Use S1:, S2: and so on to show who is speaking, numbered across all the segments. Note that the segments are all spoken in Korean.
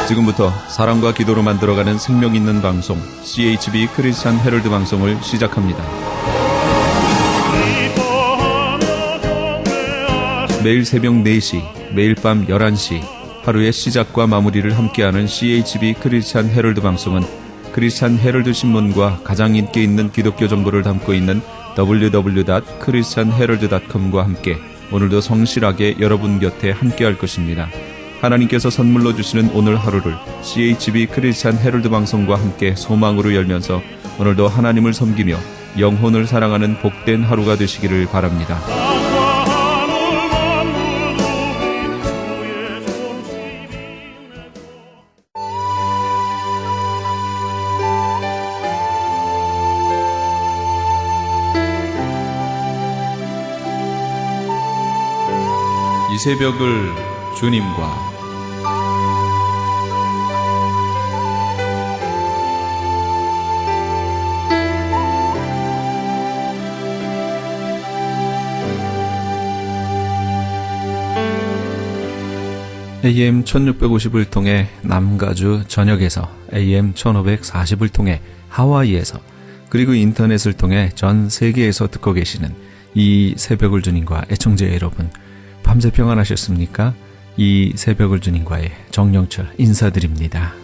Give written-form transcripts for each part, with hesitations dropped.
S1: 지금부터 사랑과 기도로 만들어가는 생명 있는 방송 CHB 크리스찬 헤럴드 방송을 시작합니다. 매일 새벽 4시, 매일 밤 11시 하루의 시작과 마무리를 함께하는 CHB 크리스찬 헤럴드 방송은 크리스찬 헤럴드 신문과 가장 인기 있는 기독교 정보를 담고 있는 www.christianherald.com과 함께 오늘도 성실하게 여러분 곁에 함께할 것입니다. 하나님께서 선물로 주시는 오늘 하루를 CHB 크리스찬 헤럴드 방송과 함께 소망으로 열면서 오늘도 하나님을 섬기며 영혼을 사랑하는 복된 하루가 되시기를 바랍니다. 이 새벽을 주님과 AM 1650을 통해 남가주 전역에서 AM 1540을 통해 하와이에서 그리고 인터넷을 통해 전 세계에서 듣고 계시는 이 새벽을 주님과 애청자 여러분, 밤새 평안하셨습니까? 이 새벽을 주님과의 정영철 인사드립니다.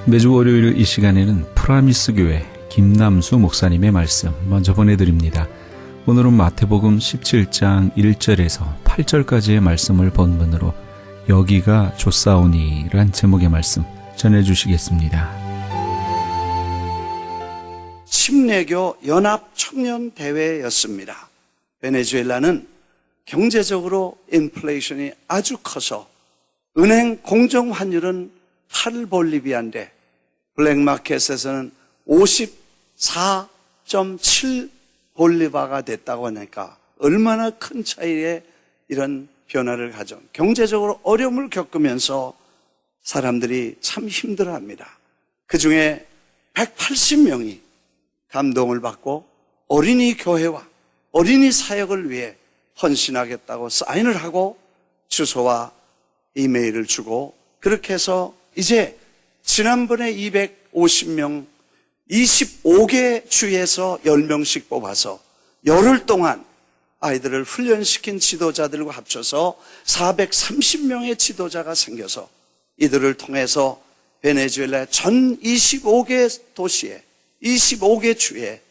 S1: 매주 월요일 이 시간에는 프라미스 교회 김남수 목사님의 말씀 먼저 보내드립니다. 오늘은 마태복음 17장 1절에서 8절까지의 말씀을 본문으로 여기가 좋사오니 란 제목의 말씀 전해주시겠습니다.
S2: 침례교 연합 청년 대회였습니다. 베네수엘라는 경제적으로 인플레이션이 아주 커서 은행 공정 환율은 8볼리비아인데 블랙마켓에서는 54.7 볼리바가 됐다고 하니까 얼마나 큰 차이의 이런 변화를 가져. 경제적으로 어려움을 겪으면서 사람들이 참 힘들어합니다. 그 중에 180명이 감동을 받고 어린이 교회와 어린이 사역을 위해 헌신하겠다고 사인을 하고 주소와 이메일을 주고, 그렇게 해서 이제 지난번에 250명 25개 주에서 10명씩 뽑아서 열흘 동안 아이들을 훈련시킨 지도자들과 합쳐서 430명의 지도자가 생겨서 이들을 통해서 베네수엘라 전 25개 도시에 25개 주에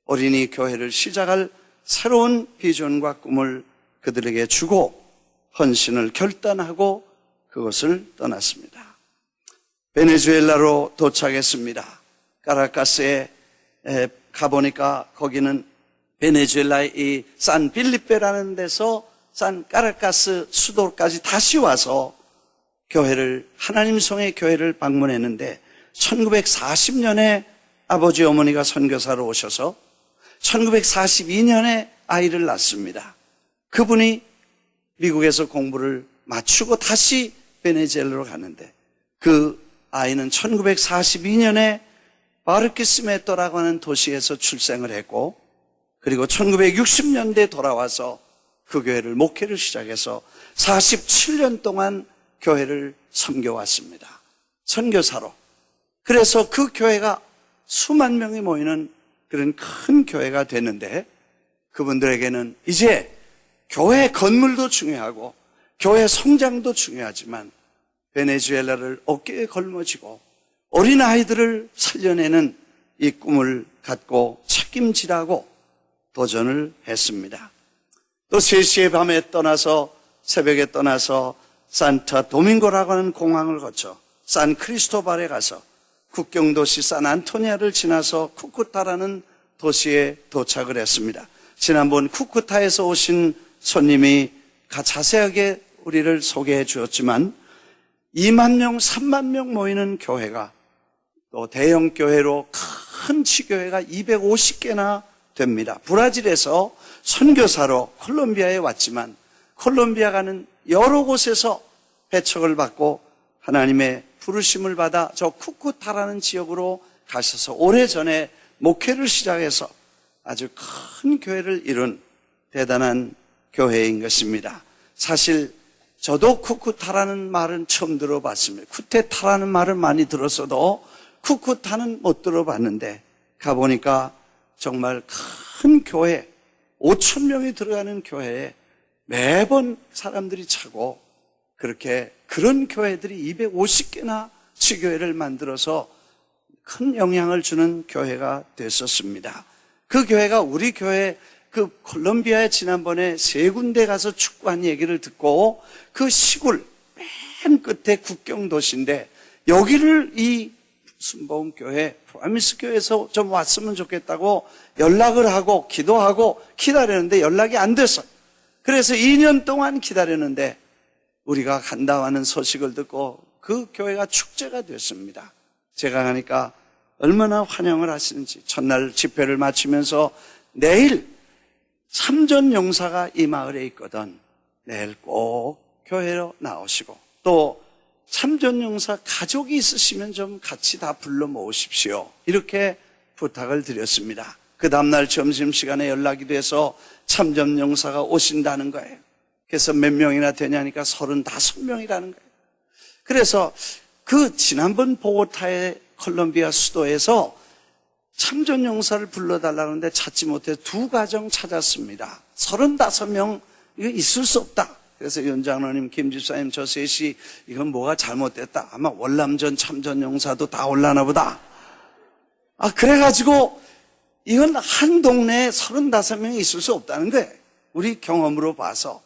S2: 어린이 교회를 시작할 새로운 비전과 꿈을 그들에게 주고 헌신을 결단하고 그것을 떠났습니다. 베네수엘라로 도착했습니다. 카라카스에 가보니까 거기는 베네수엘라의 이 산필리페라는 데서 카라카스 수도까지 다시 와서 교회를, 하나님 성의 교회를 방문했는데 1940년에 아버지 어머니가 선교사로 오셔서 1942년에 아이를 낳습니다. 그분이 미국에서 공부를 마치고 다시 베네수엘라로 가는데 그 아이는 1942년에 바르키스메토라고 하는 도시에서 출생을 했고, 그리고 1960년대에 돌아와서 그 교회를 목회를 시작해서 47년 동안 교회를 섬겨왔습니다. 선교사로. 그래서 그 교회가 수만 명이 모이는 그런 큰 교회가 됐는데, 그분들에게는 이제 교회 건물도 중요하고 교회 성장도 중요하지만 베네수엘라를 어깨에 걸머쥐고 어린아이들을 살려내는 이 꿈을 갖고 책임지라고 도전을 했습니다. 또 3시의 밤에 떠나서, 새벽에 떠나서 산타 도밍고라고 하는 공항을 거쳐 산 크리스토발에 가서 국경도시 산 안토니아를 지나서 쿠쿠타라는 도시에 도착을 했습니다. 지난번 쿠쿠타에서 오신 손님이 자세하게 우리를 소개해 주었지만 2만 명, 3만 명 모이는 교회가, 또 대형 교회로 큰 지교회가 250개나 됩니다. 브라질에서 선교사로 콜롬비아에 왔지만 콜롬비아가는 여러 곳에서 배척을 받고 하나님의 부르심을 받아 저 쿠쿠타라는 지역으로 가셔서 오래전에 목회를 시작해서 아주 큰 교회를 이룬 대단한 교회인 것입니다. 사실 저도 쿠쿠타라는 말은 처음 들어봤습니다. 쿠테타라는 말은 많이 들었어도 쿠쿠타는 못 들어봤는데 가보니까 정말 큰 교회, 5천 명이 들어가는 교회에 매번 사람들이 차고 그렇게 그런 교회들이 250개나 지교회를 만들어서 큰 영향을 주는 교회가 됐었습니다. 그 교회가 우리 교회 그 콜롬비아에 지난번에 3군데 가서 축구한 얘기를 듣고 그 시골 맨 끝에 국경 도시인데 여기를 이 순복음 교회, 프라미스 교회에서 좀 왔으면 좋겠다고 연락을 하고 기도하고 기다렸는데 연락이 안 됐어요. 그래서 2년 동안 기다렸는데 우리가 간다 하는 소식을 듣고 그 교회가 축제가 됐습니다. 제가 가니까 얼마나 환영을 하시는지 첫날 집회를 마치면서 내일 참전용사가 이 마을에 있거든. 내일 꼭 교회로 나오시고 또 참전용사 가족이 있으시면 좀 같이 다 불러 모으십시오. 이렇게 부탁을 드렸습니다. 그 다음날 점심시간에 연락이 돼서 참전용사가 오신다는 거예요. 그래서 몇 명이나 되냐니까 35명이라는 거예요. 그래서 그 지난번 보고타의 콜롬비아 수도에서 참전용사를 불러달라는데 찾지 못해 2가정 찾았습니다. 35명 이거 있을 수 없다. 그래서 연장로님, 김집사님, 저 셋이 이건 뭐가 잘못됐다. 아마 월남전 참전용사도 다 올라나 보다. 그래가지고 이건 한 동네에 35명이 있을 수 없다는 거예요. 우리 경험으로 봐서.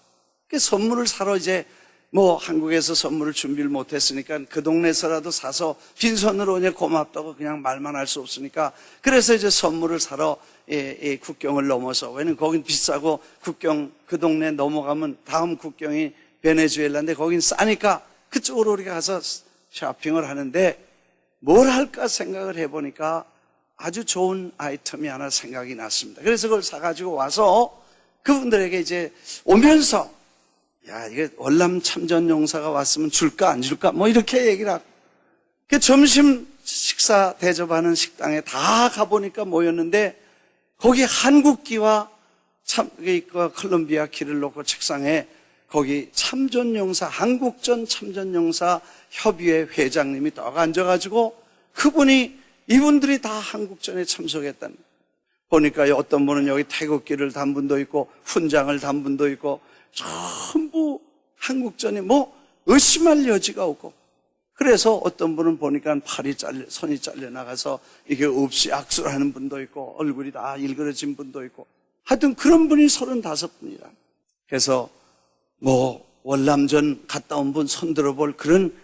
S2: 그 선물을 사러 이제 뭐 한국에서 선물을 준비를 못했으니까 그 동네에서라도 사서 빈손으로 오냐 고맙다고 그냥 말만 할 수 없으니까 그래서 이제 선물을 사러 국경을 넘어서 왜냐면 거긴 비싸고 국경 그 동네 넘어가면 다음 국경이 베네수엘라인데 거긴 싸니까 그쪽으로 우리가 가서 쇼핑을 하는데 뭘 할까 생각을 해보니까 아주 좋은 아이템이 하나 생각이 났습니다. 그래서 그걸 사가지고 와서 그분들에게 이제 오면서 야, 이게 월남 참전용사가 왔으면 줄까 안 줄까 뭐 이렇게 얘기를 하고 그 점심 식사 대접하는 식당에 다 가보니까 모였는데 거기 한국기와 콜롬비아 기를 놓고 책상에 거기 참전용사 한국전 참전용사 협의회 회장님이 딱 앉아가지고 그분이 이분들이 다 한국전에 참석했다는 거예요. 보니까 어떤 분은 여기 태극기를 단 분도 있고 훈장을 단 분도 있고 전부 한국전에 뭐 의심할 여지가 없고 그래서 어떤 분은 보니까 손이 잘려 나가서 이게 없이 악수를 하는 분도 있고 얼굴이 다 일그러진 분도 있고 하여튼 그런 분이 35분이라. 그래서 뭐 월남전 갔다 온 분 손 들어볼 그런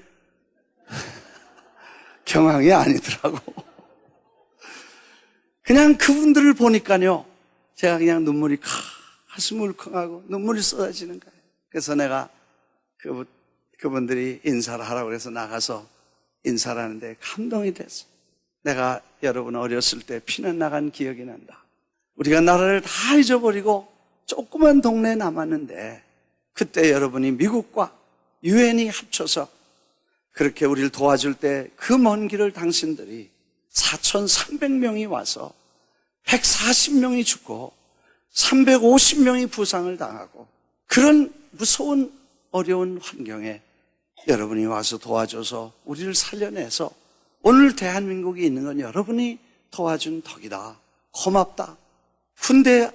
S2: 경황이 아니더라고. 그냥 그분들을 보니까요 제가 그냥 눈물이 가슴 울컥하고 눈물이 쏟아지는 거예요. 그래서 내가 그분들이 인사를 하라고 해서 나가서 인사를 하는데 감동이 됐어. 내가 여러분 어렸을 때 피난 나간 기억이 난다. 우리가 나라를 다 잊어버리고 조그만 동네에 남았는데 그때 여러분이 미국과 유엔이 합쳐서 그렇게 우리를 도와줄 때 그 먼 길을 당신들이 4,300명이 와서 140명이 죽고 350명이 부상을 당하고 그런 무서운 어려운 환경에 여러분이 와서 도와줘서 우리를 살려내서 오늘 대한민국이 있는 건 여러분이 도와준 덕이다. 고맙다. 군대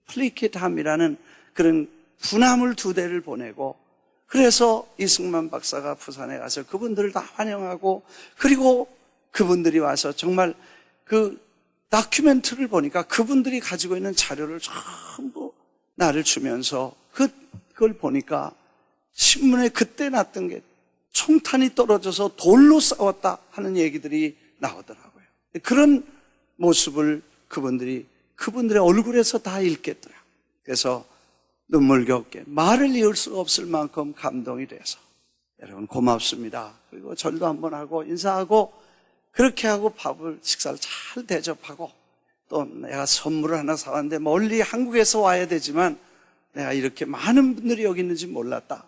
S2: 플리킷함이라는 그런 군함을 2대를 보내고 그래서 이승만 박사가 부산에 가서 그분들을 다 환영하고 그리고 그분들이 와서 정말 그 다큐멘터리를 보니까 그분들이 가지고 있는 자료를 전부 나를 주면서 그걸 보니까 신문에 그때 났던 게 총탄이 떨어져서 돌로 싸웠다 하는 얘기들이 나오더라고요. 그런 모습을 그분들의 얼굴에서 다 읽겠더라. 그래서 눈물겹게 말을 이을 수가 없을 만큼 감동이 돼서 여러분 고맙습니다. 그리고 절도 한번 하고 인사하고 그렇게 하고 식사를 잘 대접하고 또 내가 선물을 하나 사왔는데 멀리 한국에서 와야 되지만 내가 이렇게 많은 분들이 여기 있는지 몰랐다.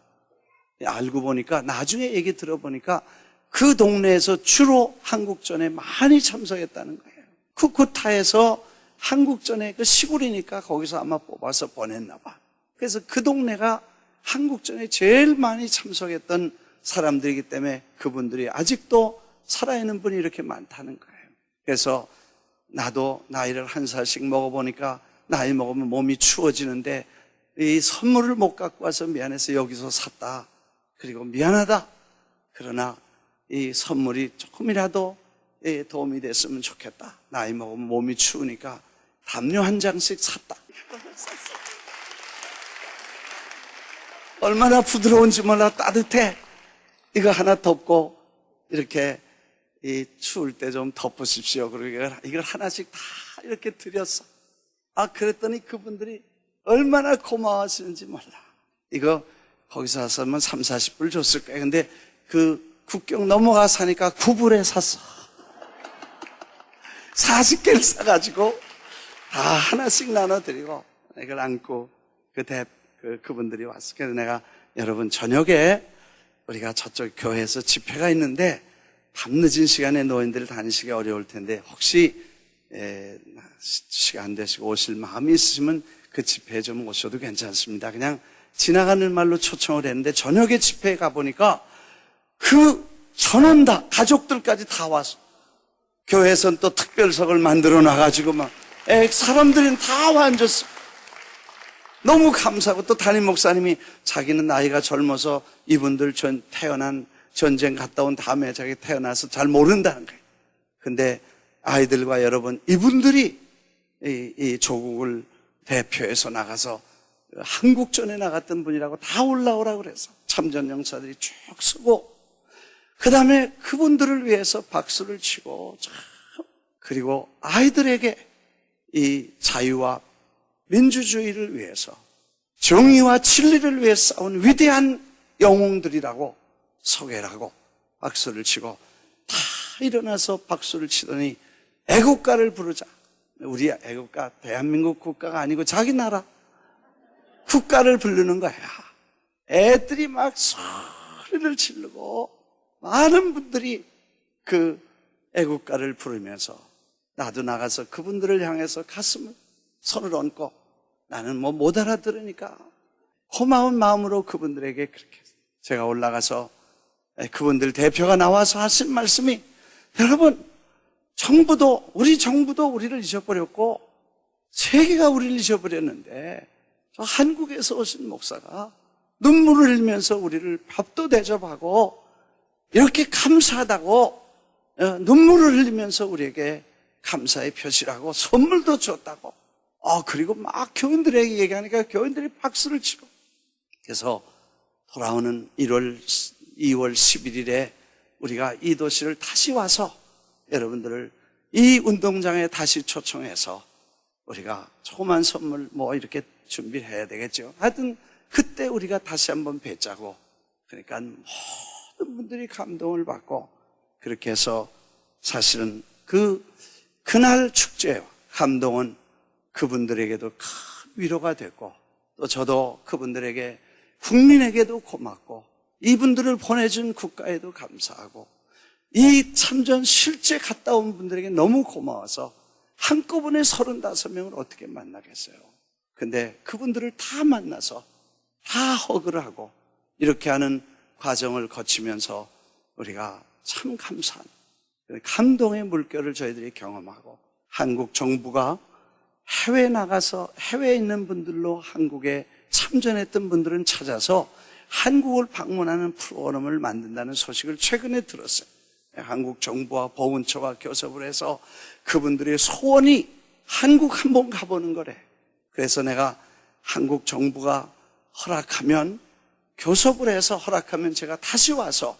S2: 알고 보니까 나중에 얘기 들어보니까 그 동네에서 주로 한국전에 많이 참석했다는 거예요. 쿠쿠타에서 한국전에 그 시골이니까 거기서 아마 뽑아서 보냈나 봐. 그래서 그 동네가 한국전에 제일 많이 참석했던 사람들이기 때문에 그분들이 아직도 살아있는 분이 이렇게 많다는 거예요. 그래서 나도 나이를 한 살씩 먹어보니까 나이 먹으면 몸이 추워지는데 이 선물을 못 갖고 와서 미안해서 여기서 샀다. 그리고 미안하다. 그러나 이 선물이 조금이라도 도움이 됐으면 좋겠다. 나이 먹으면 몸이 추우니까 담요 한 장씩 샀다. 얼마나 부드러운지 몰라. 따뜻해. 이거 하나 덮고 이렇게 이 추울 때 좀 덮으십시오. 그리고 이걸 하나씩 다 이렇게 드렸어. 그랬더니 그분들이 얼마나 고마워하시는지 몰라. 이거 거기서 왔으면 3, 40불 줬을 거예요. 근데 그 국경 넘어가 사니까 9불에 샀어. 40개를 사가지고 다 하나씩 나눠드리고 이걸 안고 그분들이 왔어. 그래서 내가 여러분 저녁에 우리가 저쪽 교회에서 집회가 있는데 밤늦은 시간에 노인들 다니시기 어려울 텐데 혹시 시간 되시고 오실 마음이 있으시면 그 집회에 좀 오셔도 괜찮습니다. 그냥 지나가는 말로 초청을 했는데 저녁에 집회에 가보니까 그 전원 다 가족들까지 다 와서 교회에서는 또 특별석을 만들어 놔가지고 막 사람들은 다 와 앉았어. 너무 감사하고 또 담임 목사님이 자기는 나이가 젊어서 이분들 태어난 전쟁 갔다 온 다음에 자기 태어나서 잘 모른다는 거예요. 근데 아이들과 여러분 이분들이 이 조국을 대표해서 나가서 한국전에 나갔던 분이라고 다 올라오라고 그래서 참전용사들이 쭉 서고 그 다음에 그분들을 위해서 박수를 치고 그리고 아이들에게 이 자유와 민주주의를 위해서 정의와 진리를 위해 싸운 위대한 영웅들이라고 소개를 하고 박수를 치고 다 일어나서 박수를 치더니 애국가를 부르자. 우리 애국가 대한민국 국가가 아니고 자기 나라 국가를 부르는 거야. 애들이 막 소리를 지르고 많은 분들이 그 애국가를 부르면서 나도 나가서 그분들을 향해서 손을 얹고 나는 못 알아들으니까 고마운 마음으로 그분들에게 그렇게 제가 올라가서 그분들 대표가 나와서 하신 말씀이 여러분 우리 정부도 우리를 잊어버렸고 세계가 우리를 잊어버렸는데 저 한국에서 오신 목사가 눈물을 흘리면서 우리를 밥도 대접하고 이렇게 감사하다고 눈물을 흘리면서 우리에게 감사의 표시라고 선물도 줬다고 그리고 막 교인들에게 얘기하니까 교인들이 박수를 치고 그래서 돌아오는 2월 11일에 우리가 이 도시를 다시 와서 여러분들을 이 운동장에 다시 초청해서 우리가 조그만 선물 이렇게 준비를 해야 되겠죠. 하여튼 그때 우리가 다시 한번 뵙자고 그러니까 모든 분들이 감동을 받고 그렇게 해서 사실은 그날 축제와 감동은 그분들에게도 큰 위로가 됐고 또 저도 그분들에게 국민에게도 고맙고 이분들을 보내준 국가에도 감사하고 이 참전 실제 갔다 온 분들에게 너무 고마워서 한꺼번에 35명을 어떻게 만나겠어요. 근데 그분들을 다 만나서 다 허그를 하고 이렇게 하는 과정을 거치면서 우리가 참 감사한 감동의 물결을 저희들이 경험하고 한국 정부가 해외에 나가서 해외에 있는 분들로 한국에 참전했던 분들은 찾아서 한국을 방문하는 프로그램을 만든다는 소식을 최근에 들었어요. 한국 정부와 보훈처와 교섭을 해서 그분들의 소원이 한국 한번 가보는 거래. 그래서 내가 한국 정부가 허락하면 교섭을 해서 허락하면 제가 다시 와서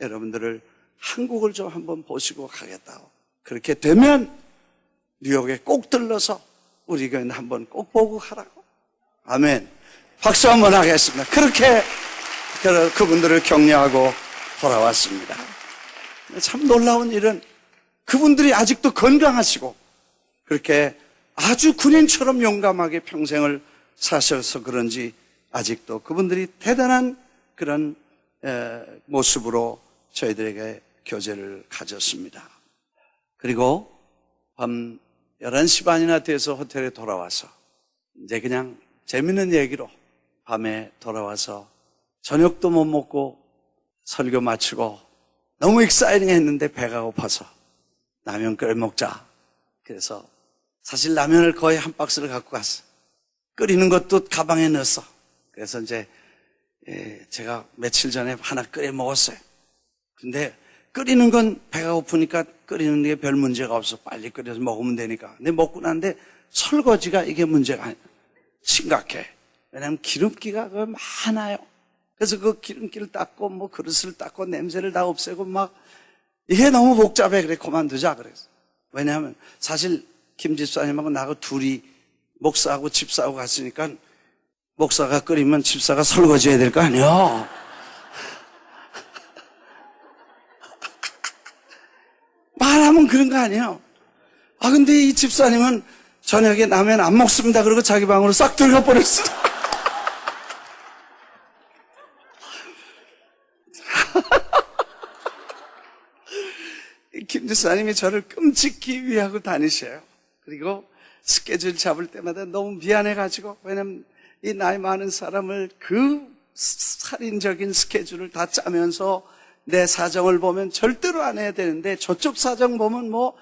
S2: 여러분들을 한국을 좀 한번 보시고 가겠다고. 그렇게 되면 뉴욕에 꼭 들러서 우리 교회는 한번 꼭 보고 가라고. 아멘. 박수 한번 하겠습니다. 그렇게 그분들을 격려하고 돌아왔습니다. 참 놀라운 일은 그분들이 아직도 건강하시고 그렇게 아주 군인처럼 용감하게 평생을 사셔서 그런지 아직도 그분들이 대단한 그런 모습으로 저희들에게 교제를 가졌습니다. 그리고 밤 11시 반이나 돼서 호텔에 돌아와서 이제 그냥 재밌는 얘기로 밤에 돌아와서 저녁도 못 먹고 설교 마치고 너무 익사이팅 했는데 배가 고파서 라면 끓여 먹자. 그래서 사실 라면을 거의 한 박스를 갖고 갔어. 끓이는 것도 가방에 넣었어. 그래서 이제 제가 며칠 전에 하나 끓여 먹었어요. 근데 끓이는 건 배가 고프니까 끓이는 게 별 문제가 없어. 빨리 끓여서 먹으면 되니까. 근데 먹고 난데 설거지가 이게 문제가 심각해. 왜냐하면 기름기가 많아요. 그래서 그 기름기를 닦고 뭐 그릇을 닦고 냄새를 다 없애고 막 이게 너무 복잡해. 그래 그만두자 그랬어. 왜냐하면 사실 김 집사님하고 나하고 둘이 목사하고 집사하고 갔으니까 목사가 끓이면 집사가 설거지 해야 될 거 아니야. 말하면 그런 거 아니에요. 아 근데 이 집사님은 저녁에 라면 안 먹습니다. 그러고 자기 방으로 싹 들어가 버렸어. 김 집사님이 저를 끔찍히 위하고 다니셔요. 그리고 스케줄 잡을 때마다 너무 미안해가지고, 왜냐면 이 나이 많은 사람을 그 살인적인 스케줄을 다 짜면서 내 사정을 보면 절대로 안 해야 되는데 저쪽 사정 보면 뭐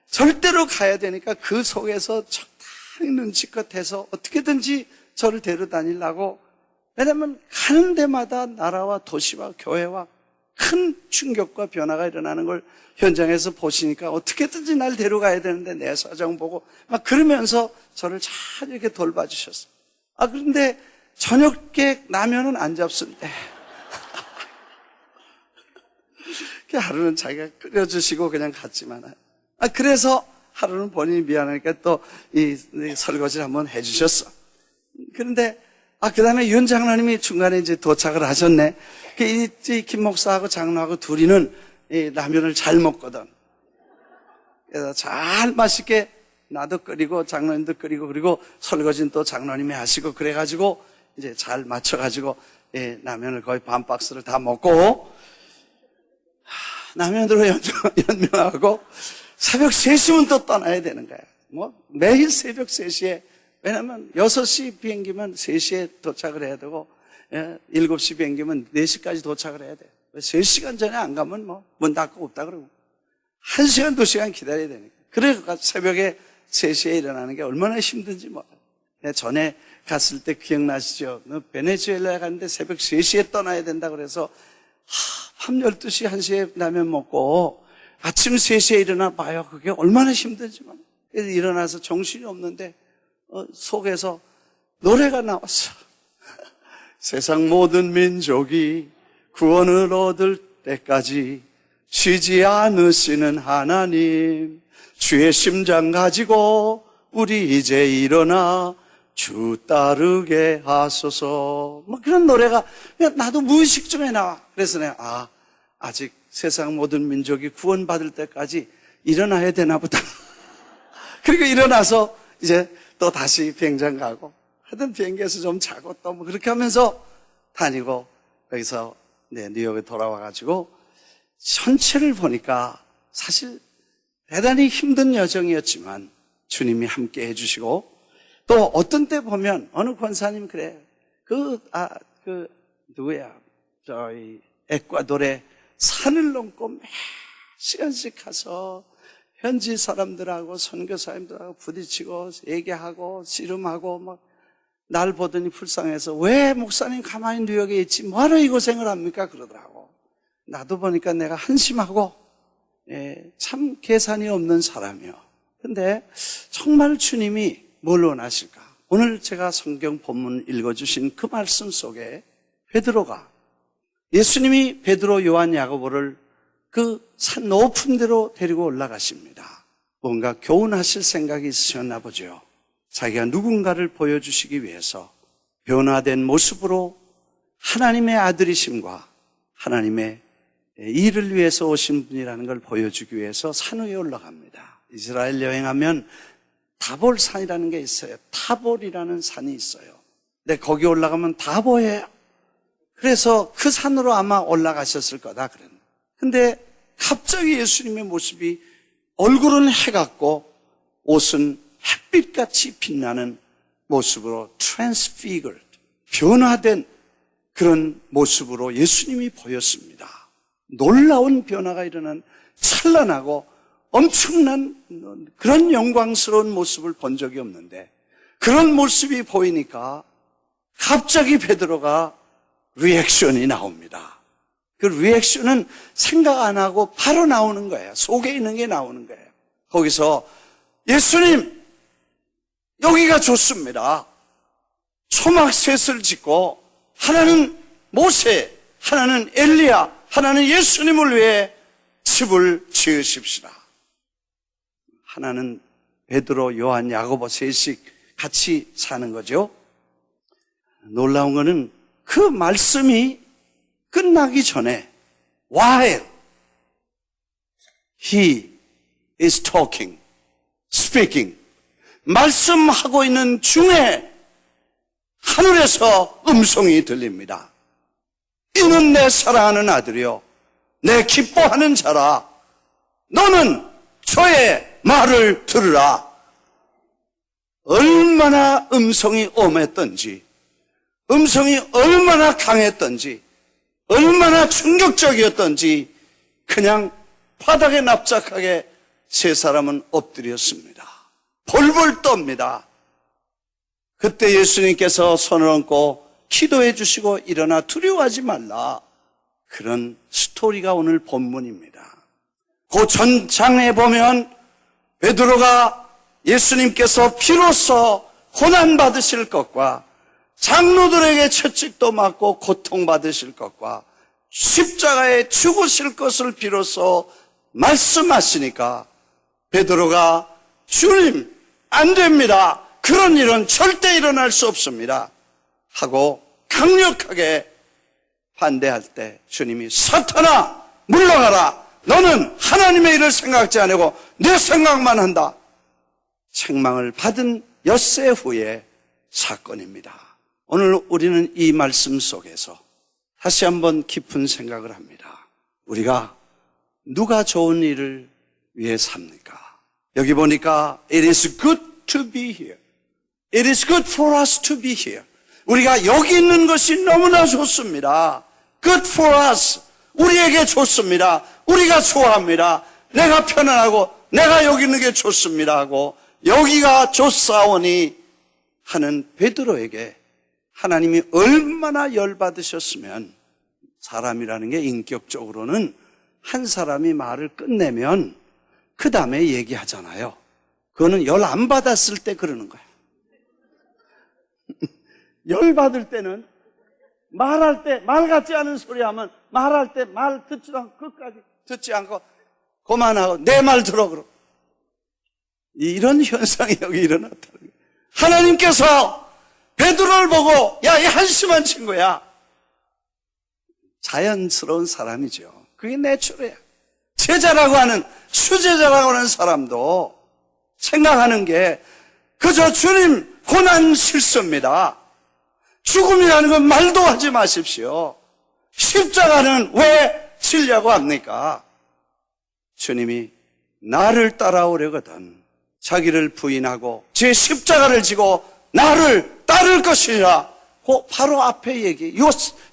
S2: 절대로 가야 되니까 그 속에서 적당히 눈치껏 해서 어떻게든지 저를 데려다니려고. 왜냐면 가는 데마다 나라와 도시와 교회와 큰 충격과 변화가 일어나는 걸 현장에서 보시니까 어떻게든지 날 데려가야 되는데 내 사정 보고 막 그러면서 저를 잘 이렇게 돌봐주셨어요. 아 그런데 저녁에 라면은 안 잡수는데 하루는 자기가 끓여주시고 그냥 갔지만 그래서 하루는 본인이 미안하니까 또 이 설거지를 한번 해주셨어. 그런데 그 다음에 윤 장로님이 중간에 이제 도착을 하셨네. 이 김 목사하고 장로하고 둘이는 이 라면을 잘 먹거든. 그래서 잘 맛있게 나도 끓이고 장로님도 끓이고 그리고 설거지는 또 장로님이 하시고 그래가지고 이제 잘 맞춰가지고 라면을 거의 반 박스를 다 먹고 라면으로 연명하고 새벽 3시면 또 떠나야 되는 거야. 뭐 매일 새벽 3시에 왜냐면 6시 비행기면 3시에 도착을 해야 되고 7시 비행기면 4시까지 도착을 해야 돼. 3시간 전에 안 가면 뭐 문 닫고 없다 그러고 1시간 2시간 기다려야 되니까. 그래서 새벽에 3시에 일어나는 게 얼마나 힘든지 몰라요. 내가 전에 갔을 때 기억나시죠? 베네수엘라에 갔는데 새벽 3시에 떠나야 된다 그래서 밤 12시 1시에 라면 먹고 아침 3시에 일어나 봐요. 그게 얼마나 힘든지 몰라요. 그래서 일어나서 정신이 없는데 속에서 노래가 나왔어. 세상 모든 민족이 구원을 얻을 때까지 쉬지 않으시는 하나님, 주의 심장 가지고 우리 이제 일어나 주 따르게 하소서. 뭐 그런 노래가 나도 무의식중에 나와. 그래서 내가 아직 세상 모든 민족이 구원받을 때까지 일어나야 되나 보다. 그리고 일어나서 이제 또 다시 비행장 가고 하여튼 비행기에서 좀 자고 또 뭐 그렇게 하면서 다니고 거기서 뉴욕에 돌아와가지고 전체를 보니까 사실 대단히 힘든 여정이었지만 주님이 함께 해주시고 또 어떤 때 보면 어느 권사님 그래 누구야 저희 에콰도르에 산을 넘고 몇 시간씩 가서 현지 사람들하고 선교사님들하고 부딪히고 얘기하고 씨름하고 막 날 보더니 불쌍해서 왜 목사님 가만히 뉴욕에 있지 뭐하러 이 고생을 합니까 그러더라고. 나도 보니까 내가 한심하고 참 계산이 없는 사람이요. 근데 정말 주님이 뭘 원하실까? 오늘 제가 성경 본문 읽어주신 그 말씀 속에 베드로가 예수님이 베드로, 요한, 야고보를 그 산 높은 데로 데리고 올라가십니다. 뭔가 교훈하실 생각이 있으셨나 보죠. 자기가 누군가를 보여주시기 위해서 변화된 모습으로 하나님의 아들이심과 하나님의 일을 위해서 오신 분이라는 걸 보여주기 위해서 산 위에 올라갑니다. 이스라엘 여행하면 다볼산이라는 게 있어요. 타볼이라는 산이 있어요. 근데 거기 올라가면 다 보여요. 그래서 그 산으로 아마 올라가셨을 거다 그랬는데 근데 갑자기 예수님의 모습이 얼굴은 해갖고 옷은 햇빛같이 빛나는 모습으로 transfigured, 변화된 그런 모습으로 예수님이 보였습니다. 놀라운 변화가 일어난 찬란하고 엄청난 그런 영광스러운 모습을 본 적이 없는데 그런 모습이 보이니까 갑자기 베드로가 리액션이 나옵니다. 그 리액션은 생각 안 하고 바로 나오는 거예요. 속에 있는 게 나오는 거예요. 거기서 예수님, 여기가 좋습니다. 초막셋을 짓고 하나는 모세, 하나는 엘리야, 하나는 예수님을 위해 집을 지으십시다. 하나는 베드로, 요한, 야고보 셋이 같이 사는 거죠. 놀라운 거는 그 말씀이 끝나기 전에 while he is talking, speaking, 말씀하고 있는 중에 하늘에서 음성이 들립니다. 이는 내 사랑하는 아들이요 내 기뻐하는 자라. 너는 저의 말을 들으라. 얼마나 음성이 엄했던지, 음성이 얼마나 강했던지, 얼마나 충격적이었던지 그냥 바닥에 납작하게 세 사람은 엎드렸습니다. 벌벌 떱니다. 그때 예수님께서 손을 얹고 기도해 주시고 일어나 두려워하지 말라. 그런 스토리가 오늘 본문입니다. 그 전장에 보면 베드로가 예수님께서 비로소 고난받으실 것과 장로들에게 채찍도 맞고 고통받으실 것과 십자가에 죽으실 것을 비로소 말씀하시니까 베드로가 주님, 안 됩니다. 그런 일은 절대 일어날 수 없습니다. 하고 강력하게 반대할 때 주님이 사탄아 물러가라. 너는 하나님의 일을 생각지 않고 내 생각만 한다. 책망을 받은 엿새 후의 사건입니다. 오늘 우리는 이 말씀 속에서 다시 한번 깊은 생각을 합니다. 우리가 누가 좋은 일을 위해 삽니까? 여기 보니까 it is good to be here. It is good for us to be here. 우리가 여기 있는 것이 너무나 좋습니다. Good for us. 우리에게 좋습니다. 우리가 좋아합니다. 내가 편안하고 내가 여기 있는 게 좋습니다 하고 여기가 좋사오니 하는 베드로에게 하나님이 얼마나 열받으셨으면 사람이라는 게 인격적으로는 한 사람이 말을 끝내면 그 다음에 얘기하잖아요. 그거는 열 안 받았을 때 그러는 거예요. 열 받을 때는 말할 때 말 같지 않은 소리 하면 말할 때 말 듣지도 않고 끝까지 듣지 않고 그만하고 내 말 들어 그러고 이런 현상이 여기 일어났다는 거예요. 하나님께서 베드로를 보고 야, 이 한심한 친구야. 자연스러운 사람이죠. 그게 내추럴이야. 제자라고 하는 수제자라고 하는 사람도 생각하는 게 그저 주님 고난 실수입니다. 죽음이라는 건 말도 하지 마십시오. 십자가는 왜 지려고 합니까? 주님이 나를 따라오려거든 자기를 부인하고 제 십자가를 지고 나를 따를 것이라. 그 바로 앞에 얘기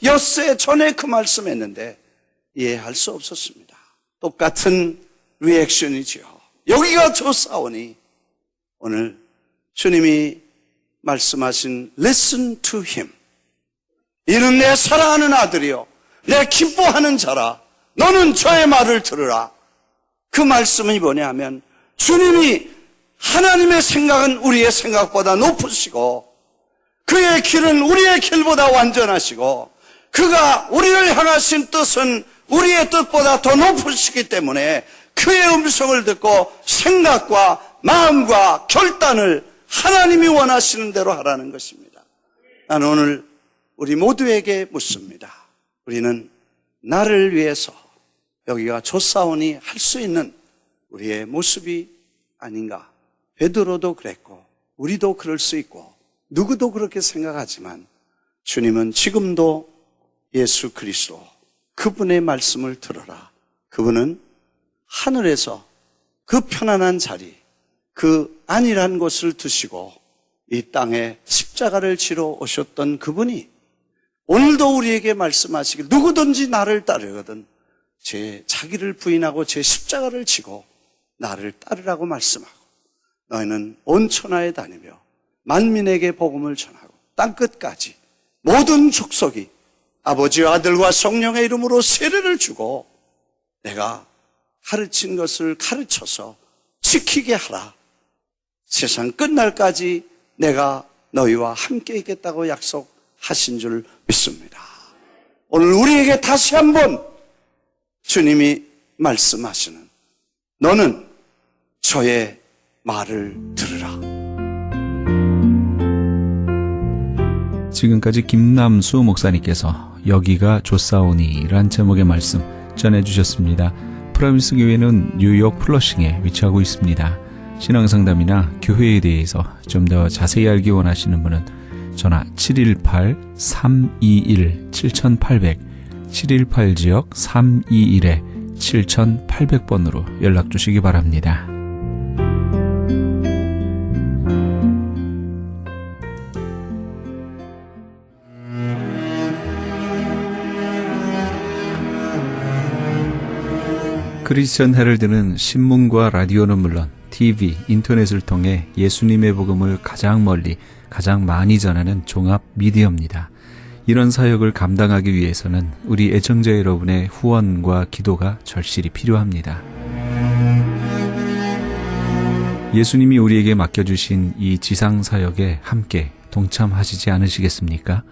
S2: 엿새 전에 그 말씀했는데 이해할 수 없었습니다. 똑같은 리액션이지요. 여기가 좋사오니 오늘 주님이 말씀하신 listen to him. 이는 내 사랑하는 아들이요 내 기뻐하는 자라. 너는 저의 말을 들으라. 그 말씀이 뭐냐 하면 주님이 하나님의 생각은 우리의 생각보다 높으시고 그의 길은 우리의 길보다 완전하시고 그가 우리를 향하신 뜻은 우리의 뜻보다 더 높으시기 때문에 그의 음성을 듣고 생각과 마음과 결단을 하나님이 원하시는 대로 하라는 것입니다. 나는 오늘 우리 모두에게 묻습니다. 우리는 나를 위해서 여기가 좋사오니 할 수 있는 우리의 모습이 아닌가. 베드로도 그랬고 우리도 그럴 수 있고 누구도 그렇게 생각하지만 주님은 지금도 예수 그리스도 그분의 말씀을 들어라. 그분은 하늘에서 그 편안한 자리, 그 안이란 곳을 두시고 이 땅에 십자가를 지러 오셨던 그분이 오늘도 우리에게 말씀하시길 누구든지 나를 따르거든 제 자기를 부인하고 제 십자가를 지고 나를 따르라고 말씀하고 너희는 온 천하에 다니며 만민에게 복음을 전하고 땅끝까지 모든 족속이 아버지와 아들과 성령의 이름으로 세례를 주고 내가 가르친 것을 가르쳐서 지키게 하라. 세상 끝날까지 내가 너희와 함께 있겠다고 약속하신 줄 믿습니다. 오늘 우리에게 다시 한번 주님이 말씀하시는 너는 저의 말을 들으라.
S1: 지금까지 김남수 목사님께서 여기가 좋사오니란 제목의 말씀 전해주셨습니다. 프라미스 교회는 뉴욕 플러싱에 위치하고 있습니다. 신앙상담이나 교회에 대해서 좀 더 자세히 알기 원하시는 분은 전화 718-321-7800 718지역 321-7800번으로 연락 주시기 바랍니다. 크리스천 헤럴드는 신문과 라디오는 물론 TV, 인터넷을 통해 예수님의 복음을 가장 멀리, 가장 많이 전하는 종합 미디어입니다. 이런 사역을 감당하기 위해서는 우리 애청자 여러분의 후원과 기도가 절실히 필요합니다. 예수님이 우리에게 맡겨주신 이 지상사역에 함께 동참하시지 않으시겠습니까?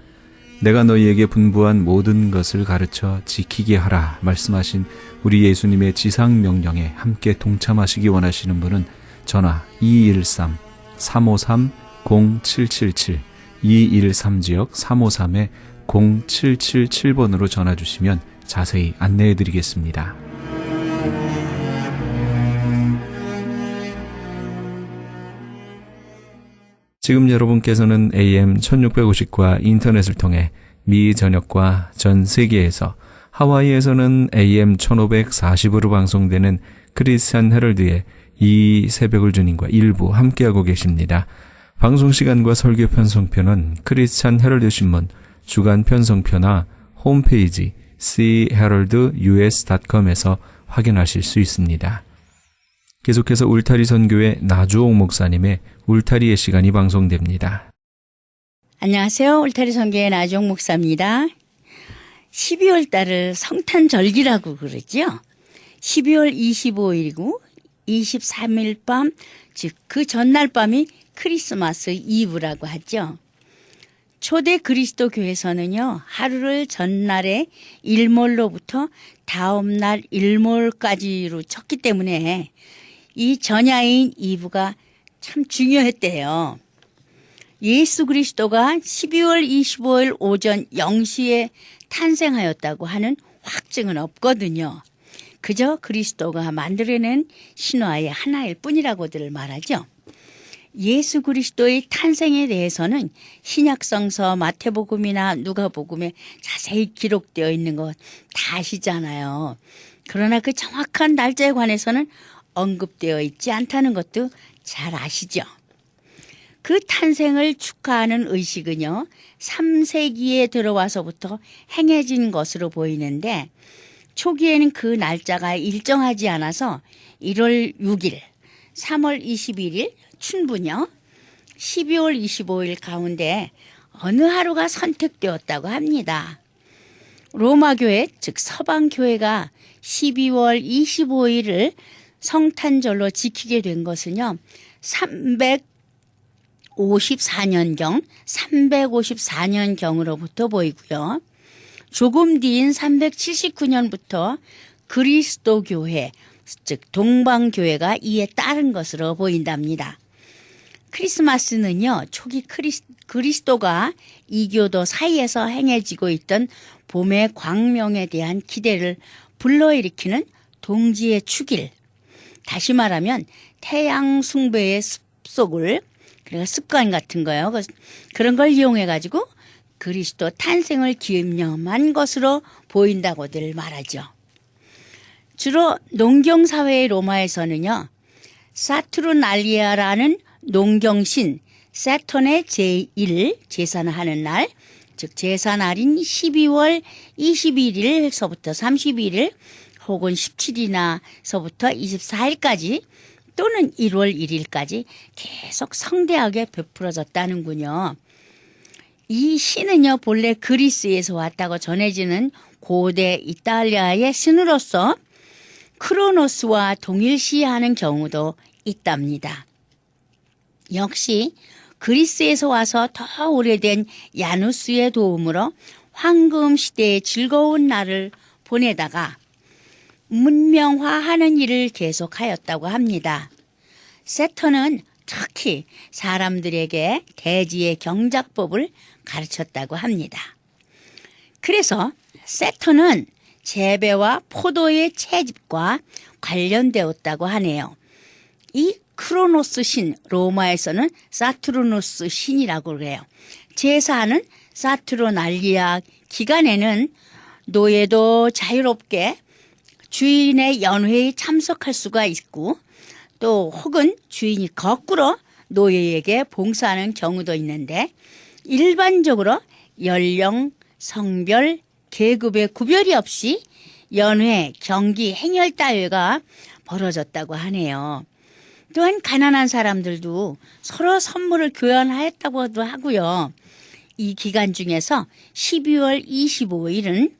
S1: 내가 너희에게 분부한 모든 것을 가르쳐 지키게 하라 말씀하신 우리 예수님의 지상명령에 함께 동참하시기 원하시는 분은 전화 213-353-0777 213지역 353-0777번으로 전화 주시면 자세히 안내해 드리겠습니다. 지금 여러분께서는 AM 1650과 인터넷을 통해 미 전역과 전 세계에서 하와이에서는 AM 1540으로 방송되는 크리스찬 헤럴드의 이 새벽을 주님과 일부 함께하고 계십니다. 방송 시간과 설교 편성표는 크리스찬 헤럴드 신문 주간 편성표나 홈페이지 cheraldus.com에서 확인하실 수 있습니다. 계속해서 울타리 선교회 나주옥 목사님의 울타리의 시간이 방송됩니다.
S3: 안녕하세요. 울타리 선교회 나주옥 목사입니다. 12월 달을 성탄절기라고 그러죠. 12월 25일이고 23일 밤, 즉 그 전날 밤이 크리스마스 이브라고 하죠. 초대 그리스도 교회에서는요, 하루를 전날의 일몰로부터 다음날 일몰까지로 쳤기 때문에 이 전야인 이브가 참 중요했대요. 예수 그리스도가 12월 25일 오전 0시에 탄생하였다고 하는 확증은 없거든요. 그저 그리스도가 만들어낸 신화의 하나일 뿐이라고들 말하죠. 예수 그리스도의 탄생에 대해서는 신약성서 마태복음이나 누가복음에 자세히 기록되어 있는 것 다 아시잖아요. 그러나 그 정확한 날짜에 관해서는 언급되어 있지 않다는 것도 잘 아시죠. 그 탄생을 축하하는 의식은요, 3세기에 들어와서부터 행해진 것으로 보이는데 초기에는 그 날짜가 일정하지 않아서 1월 6일, 3월 21일 춘분요, 12월 25일 가운데 어느 하루가 선택되었다고 합니다. 로마교회, 즉 서방교회가 12월 25일을 성탄절로 지키게 된 것은요, 354년경으로부터 보이고요. 조금 뒤인 379년부터 그리스도교회, 즉 동방교회가 이에 따른 것으로 보인답니다. 크리스마스는요, 초기 그리스도가 이교도 사이에서 행해지고 있던 봄의 광명에 대한 기대를 불러일으키는 동지의 축일, 다시 말하면 태양 숭배의 습속을, 그러니까 습관 같은 거요. 그런 걸 이용해가지고 그리스도 탄생을 기념한 것으로 보인다고들 말하죠. 주로 농경사회의 로마에서는요, 사투르날리아라는 농경신 세턴의 제1 제사하는 날, 즉 제사날인 12월 21일서부터 31일 혹은 17일서부터 24일까지 또는 1월 1일까지 계속 성대하게 베풀어졌다는군요. 이 신은요, 본래 그리스에서 왔다고 전해지는 고대 이탈리아의 신으로서 크로노스와 동일시하는 경우도 있답니다. 역시 그리스에서 와서 더 오래된 야누스의 도움으로 황금 시대의 즐거운 날을 보내다가 문명화하는 일을 계속하였다고 합니다. 세턴은 특히 사람들에게 대지의 경작법을 가르쳤다고 합니다. 그래서 세턴은 재배와 포도의 채집과 관련되었다고 하네요. 이 크로노스 신, 로마에서는 사투르누스 신이라고 그래요. 제사하는 사투르날리아 기간에는 노예도 자유롭게 주인의 연회에 참석할 수가 있고 또 혹은 주인이 거꾸로 노예에게 봉사하는 경우도 있는데 일반적으로 연령, 성별, 계급의 구별이 없이 연회, 경기, 행렬 따위가 벌어졌다고 하네요. 또한 가난한 사람들도 서로 선물을 교환하였다고도 하고요. 이 기간 중에서 12월 25일은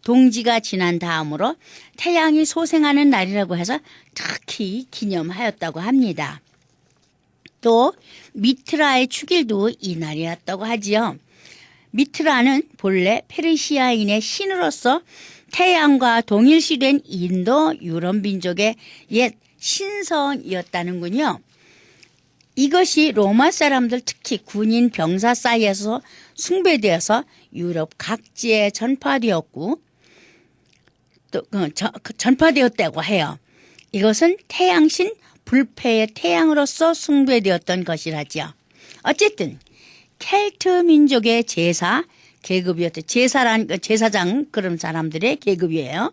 S3: 동지가 지난 다음으로 태양이 소생하는 날이라고 해서 특히 기념하였다고 합니다. 또 미트라의 축일도 이 날이었다고 하지요. 미트라는 본래 페르시아인의 신으로서 태양과 동일시된 인도 유럽 민족의 옛 신성이었다는군요. 이것이 로마 사람들 특히 군인 병사 사이에서 숭배되어서 유럽 각지에 전파되었고 또 전파되었다고 해요. 이것은 태양신 불패의 태양으로서 숭배되었던 것이라죠. 어쨌든 켈트 민족의 제사 계급이었죠. 제사장 그런 사람들의 계급이에요.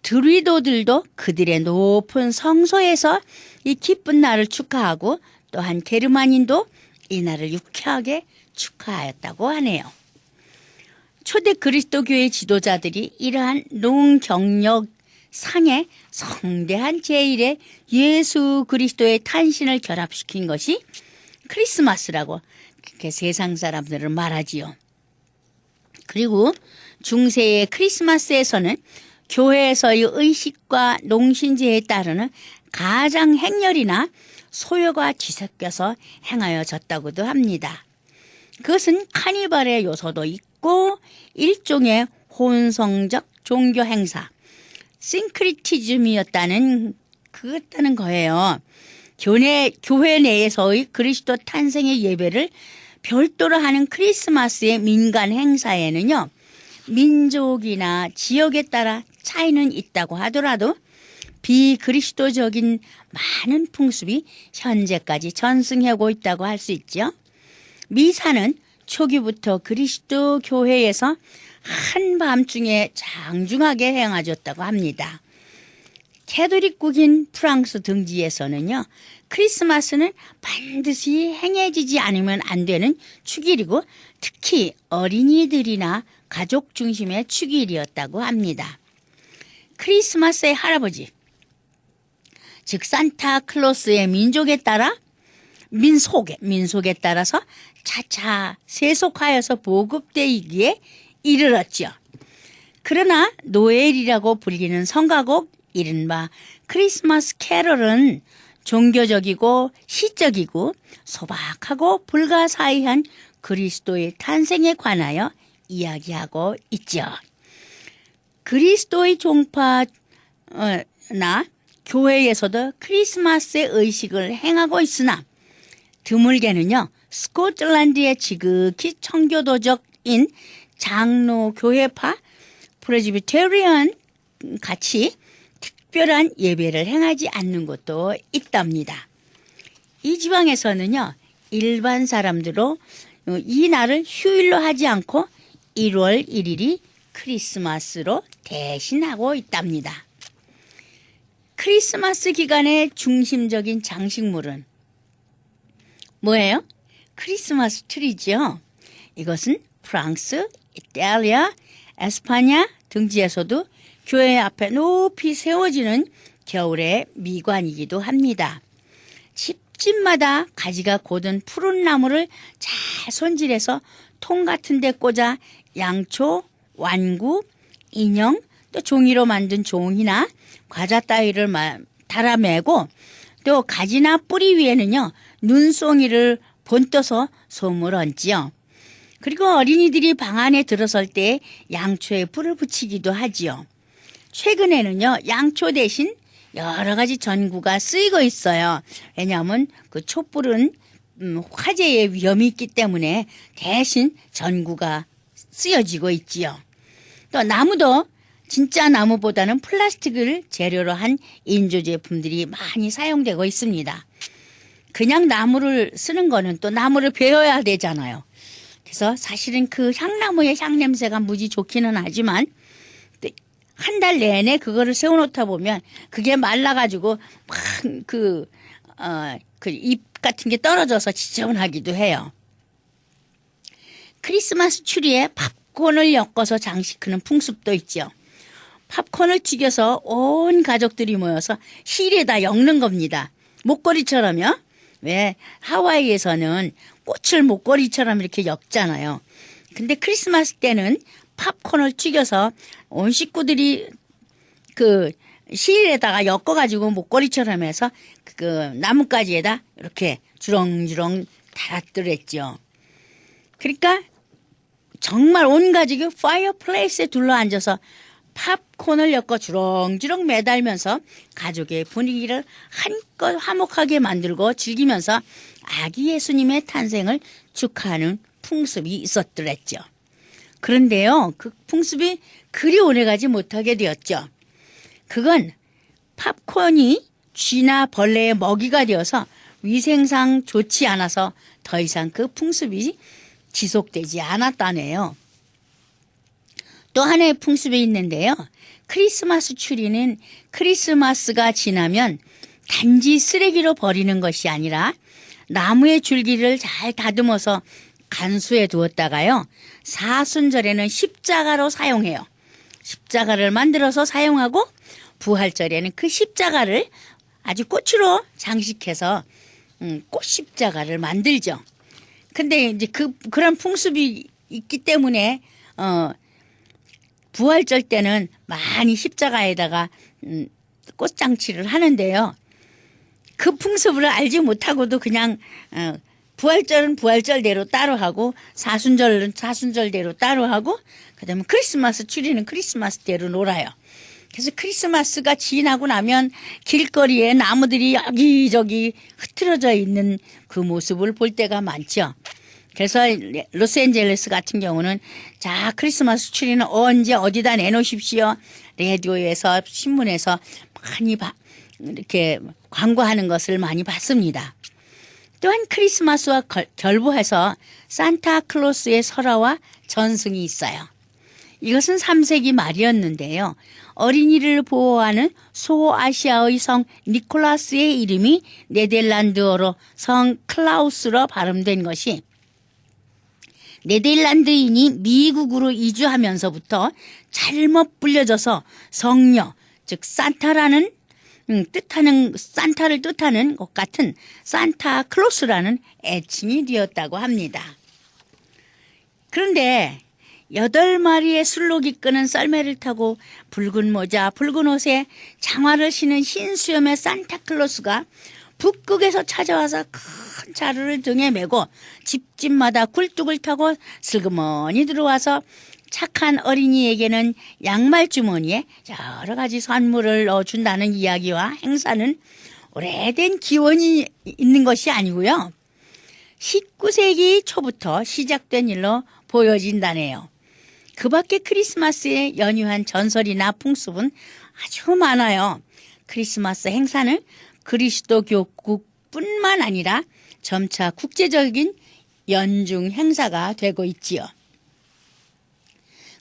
S3: 드리도들도 그들의 높은 성소에서 이 기쁜 날을 축하하고 또한 게르만인도 이 날을 유쾌하게 축하하였다고 하네요. 초대 그리스도교의 지도자들이 이러한 농경력 상의 성대한 제일에 예수 그리스도의 탄신을 결합시킨 것이 크리스마스라고 그렇게 세상 사람들을 말하지요. 그리고 중세의 크리스마스에서는 교회에서의 의식과 농신제에 따르는 가장 행렬이나 소요가 뒤섞여서 행하여졌다고도 합니다. 그것은 카니발의 요소도 있고 일종의 혼성적 종교 행사, 싱크리티즘이었다는 거예요. 교회 내에서의 그리스도 탄생의 예배를 별도로 하는 크리스마스의 민간 행사에는요, 민족이나 지역에 따라 차이는 있다고 하더라도 비그리스도적인 많은 풍습이 현재까지 전승하고 있다고 할 수 있죠. 미사는 초기부터 그리스도 교회에서 한밤중에 장중하게 행해졌다고 합니다. 캐톨릭국인 프랑스 등지에서는요, 크리스마스는 반드시 행해지지 않으면 안 되는 축일이고 특히 어린이들이나 가족 중심의 축일이었다고 합니다. 크리스마스의 할아버지, 즉 산타클로스의 민족에 따라 민속에 따라서 차차 세속하여서 보급되기에 이르렀죠. 그러나 노엘이라고 불리는 성가곡 이른바 크리스마스 캐럴은 종교적이고 시적이고 소박하고 불가사의한 그리스도의 탄생에 관하여 이야기하고 있죠. 그리스도의 종파나 교회에서도 크리스마스의 의식을 행하고 있으나 드물게는요, 스코틀랜드의 지극히 청교도적인 장로교회파 프레스비테리언 같이 특별한 예배를 행하지 않는 곳도 있답니다. 이 지방에서는요, 일반 사람들로 이 날을 휴일로 하지 않고 1월 1일이 크리스마스로 대신하고 있답니다. 크리스마스 기간의 중심적인 장식물은 뭐예요? 크리스마스 트리죠. 이것은 프랑스, 이탈리아, 에스파냐 등지에서도 교회 앞에 높이 세워지는 겨울의 미관이기도 합니다. 집집마다 가지가 곧은 푸른 나무를 잘 손질해서 통 같은 데 꽂아 양초, 완구, 인형, 또 종이로 만든 종이나 과자 따위를 달아매고 또 가지나 뿌리 위에는요 눈송이를 본떠서 솜을 얹지요. 그리고 어린이들이 방 안에 들어설 때 양초에 불을 붙이기도 하지요. 최근에는요 양초 대신 여러 가지 전구가 쓰이고 있어요. 왜냐하면 그 촛불은 화재의 위험이 있기 때문에 대신 전구가 쓰여지고 있지요. 또 나무도 진짜 나무보다는 플라스틱을 재료로 한 인조 제품들이 많이 사용되고 있습니다. 그냥 나무를 쓰는 거는 또 나무를 베어야 되잖아요. 그래서 사실은 그 향나무의 향냄새가 무지 좋기는 하지만 한 달 내내 그거를 세워놓다 보면 그게 말라가지고 막 그 잎 같은 게 떨어져서 지저분하기도 해요. 크리스마스 추리에 팝콘을 엮어서 장식하는 풍습도 있죠. 팝콘을 튀겨서 온 가족들이 모여서 실에다 엮는 겁니다. 목걸이처럼요. 왜 하와이에서는 꽃을 목걸이처럼 이렇게 엮잖아요. 근데 크리스마스 때는 팝콘을 튀겨서 온 식구들이 그 실에다가 엮어가지고 목걸이처럼 해서 그 나뭇가지에다 이렇게 주렁주렁 달았더랬죠. 그러니까 정말 온 가족이 파이어플레이스에 둘러앉아서 팝콘을 엮어 주렁주렁 매달면서 가족의 분위기를 한껏 화목하게 만들고 즐기면서 아기 예수님의 탄생을 축하하는 풍습이 있었더랬죠. 그런데요, 그 풍습이 그리 오래가지 못하게 되었죠. 그건 팝콘이 쥐나 벌레의 먹이가 되어서 위생상 좋지 않아서 더 이상 그 풍습이 지속되지 않았다네요. 또 하나의 풍습이 있는데요. 크리스마스 추리는 크리스마스가 지나면 단지 쓰레기로 버리는 것이 아니라 나무의 줄기를 잘 다듬어서 간수해 두었다가요. 사순절에는 십자가로 사용해요. 십자가를 만들어서 사용하고 부활절에는 그 십자가를 아주 꽃으로 장식해서 꽃십자가를 만들죠. 근데 이제 그런 풍습이 있기 때문에 부활절 때는 많이 십자가에다가 꽃장치를 하는데요. 그 풍습을 알지 못하고도 그냥 부활절은 부활절대로 따로 하고 사순절은 사순절대로 따로 하고 그다음에 크리스마스 추리는 크리스마스대로 놀아요. 그래서 크리스마스가 지나고 나면 길거리에 나무들이 여기저기 흐트러져 있는 그 모습을 볼 때가 많죠. 그래서 로스앤젤레스 같은 경우는 자 크리스마스 추리는 언제 어디다 내놓으십시오. 라디오에서 신문에서 많이 이렇게 광고하는 것을 많이 봤습니다. 또한 크리스마스와 결부해서 산타클로스의 설화와 전승이 있어요. 이것은 3세기 말이었는데요. 어린이를 보호하는 소아시아의 성 니콜라스의 이름이 네덜란드어로 성 클라우스로 발음된 것이 네덜란드인이 미국으로 이주하면서부터 잘못 불려져서 성녀, 즉 산타라는 산타를 뜻하는 것 같은 산타클로스라는 애칭이 되었다고 합니다. 그런데 8마리의 술록이 끄는 썰매를 타고 붉은 모자, 붉은 옷에 장화를 신은 흰 수염의 산타클로스가 북극에서 찾아와서 큰 자루를 등에 메고 집집마다 굴뚝을 타고 슬그머니 들어와서 착한 어린이에게는 양말 주머니에 여러 가지 선물을 넣어준다는 이야기와 행사는 오래된 기원이 있는 것이 아니고요. 19세기 초부터 시작된 일로 보여진다네요. 그 밖에 크리스마스에 연유한 전설이나 풍습은 아주 많아요. 크리스마스 행사는 그리스도교국뿐만 아니라 점차 국제적인 연중 행사가 되고 있지요.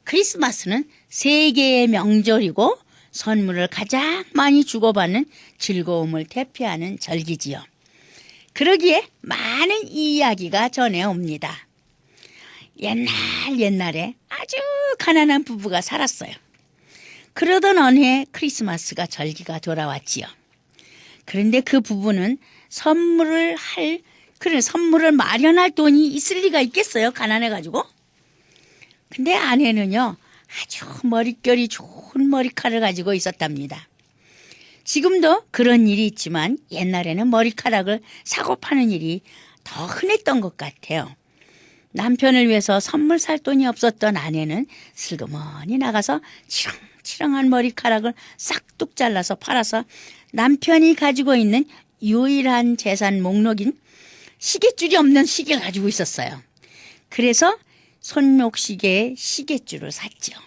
S3: 크리스마스는 세계의 명절이고 선물을 가장 많이 주고받는 즐거움을 대표하는 절기지요. 그러기에 많은 이야기가 전해옵니다. 옛날에 아주 가난한 부부가 살았어요. 그러던 어느 해 크리스마스가 절기가 돌아왔지요. 그런데 그 부부는 선물을 마련할 돈이 있을 리가 있겠어요? 가난해가지고. 근데 아내는요, 아주 머릿결이 좋은 머리카락을 가지고 있었답니다. 지금도 그런 일이 있지만 옛날에는 머리카락을 사고 파는 일이 더 흔했던 것 같아요. 남편을 위해서 선물 살 돈이 없었던 아내는 슬그머니 나가서 치렁치렁한 머리카락을 싹둑 잘라서 팔아서 남편이 가지고 있는 유일한 재산 목록인 시계줄이 없는 시계를 가지고 있었어요. 그래서 손목시계에 시계줄을 샀죠.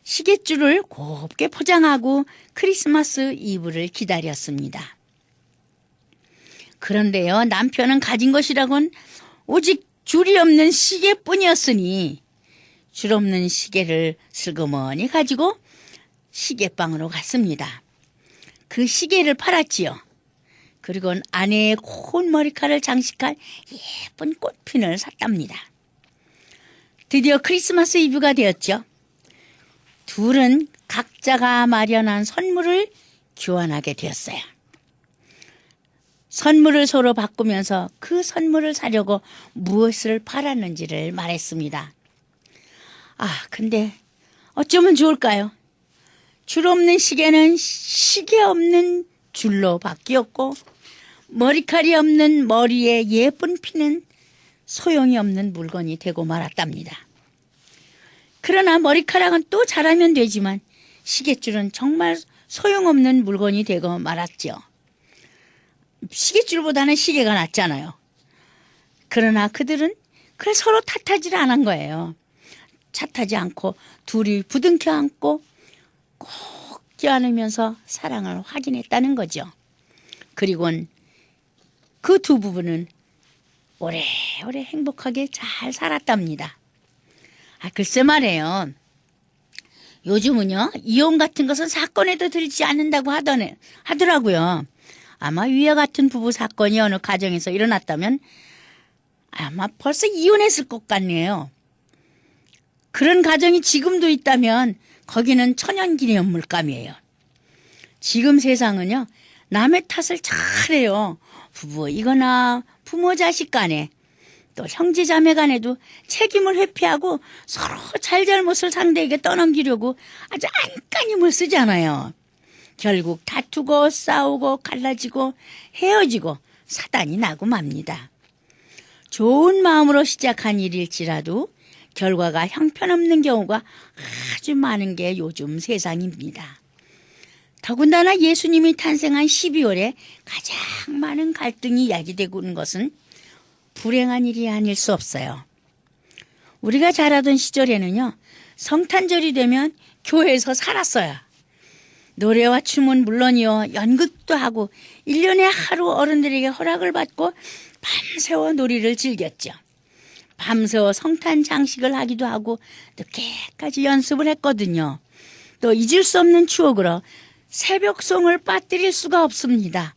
S3: 시계줄을 곱게 포장하고 크리스마스 이브를 기다렸습니다. 그런데요, 남편은 가진 것이라곤 오직 줄이 없는 시계뿐이었으니 줄 없는 시계를 슬그머니 가지고 시계방으로 갔습니다. 그 시계를 팔았지요. 그리고 아내의 고운 머리카락을 장식할 예쁜 꽃핀을 샀답니다. 드디어 크리스마스 이브가 되었죠. 둘은 각자가 마련한 선물을 교환하게 되었어요. 선물을 서로 바꾸면서 그 선물을 사려고 무엇을 팔았는지를 말했습니다. 근데 어쩌면 좋을까요? 줄 없는 시계는 시계 없는 줄로 바뀌었고 머리칼이 없는 머리에 예쁜 피는 소용이 없는 물건이 되고 말았답니다. 그러나 머리카락은 또 자라면 되지만 시계줄은 정말 소용없는 물건이 되고 말았죠. 시계줄보다는 시계가 낫잖아요. 그러나 그들은 서로 탓하지를 않은 거예요. 탓하지 않고 둘이 부둥켜 안고 꼭 껴안으면서 사랑을 확인했다는 거죠. 그리고는 그 두 부부는 오래오래 행복하게 잘 살았답니다. 글쎄 말이에요. 요즘은요, 이혼 같은 것은 사건에도 들지 않는다고 하더라고요. 아마 위와 같은 부부 사건이 어느 가정에서 일어났다면 아마 벌써 이혼했을 것 같네요. 그런 가정이 지금도 있다면 거기는 천연기념물감이에요. 지금 세상은요, 남의 탓을 잘해요. 부부이거나 부모 자식 간에 또 형제 자매 간에도 책임을 회피하고 서로 잘잘못을 상대에게 떠넘기려고 아주 안간힘을 쓰잖아요. 결국 다투고 싸우고 갈라지고 헤어지고 사단이 나고 맙니다. 좋은 마음으로 시작한 일일지라도 결과가 형편없는 경우가 아주 많은 게 요즘 세상입니다. 더군다나 예수님이 탄생한 12월에 가장 많은 갈등이 야기되고 있는 것은 불행한 일이 아닐 수 없어요. 우리가 자라던 시절에는요, 성탄절이 되면 교회에서 살았어요. 노래와 춤은 물론이요, 연극도 하고 1년에 하루 어른들에게 허락을 받고 밤새워 놀이를 즐겼죠. 밤새워 성탄 장식을 하기도 하고 늦게까지 연습을 했거든요. 또 잊을 수 없는 추억으로 새벽송을 빠뜨릴 수가 없습니다.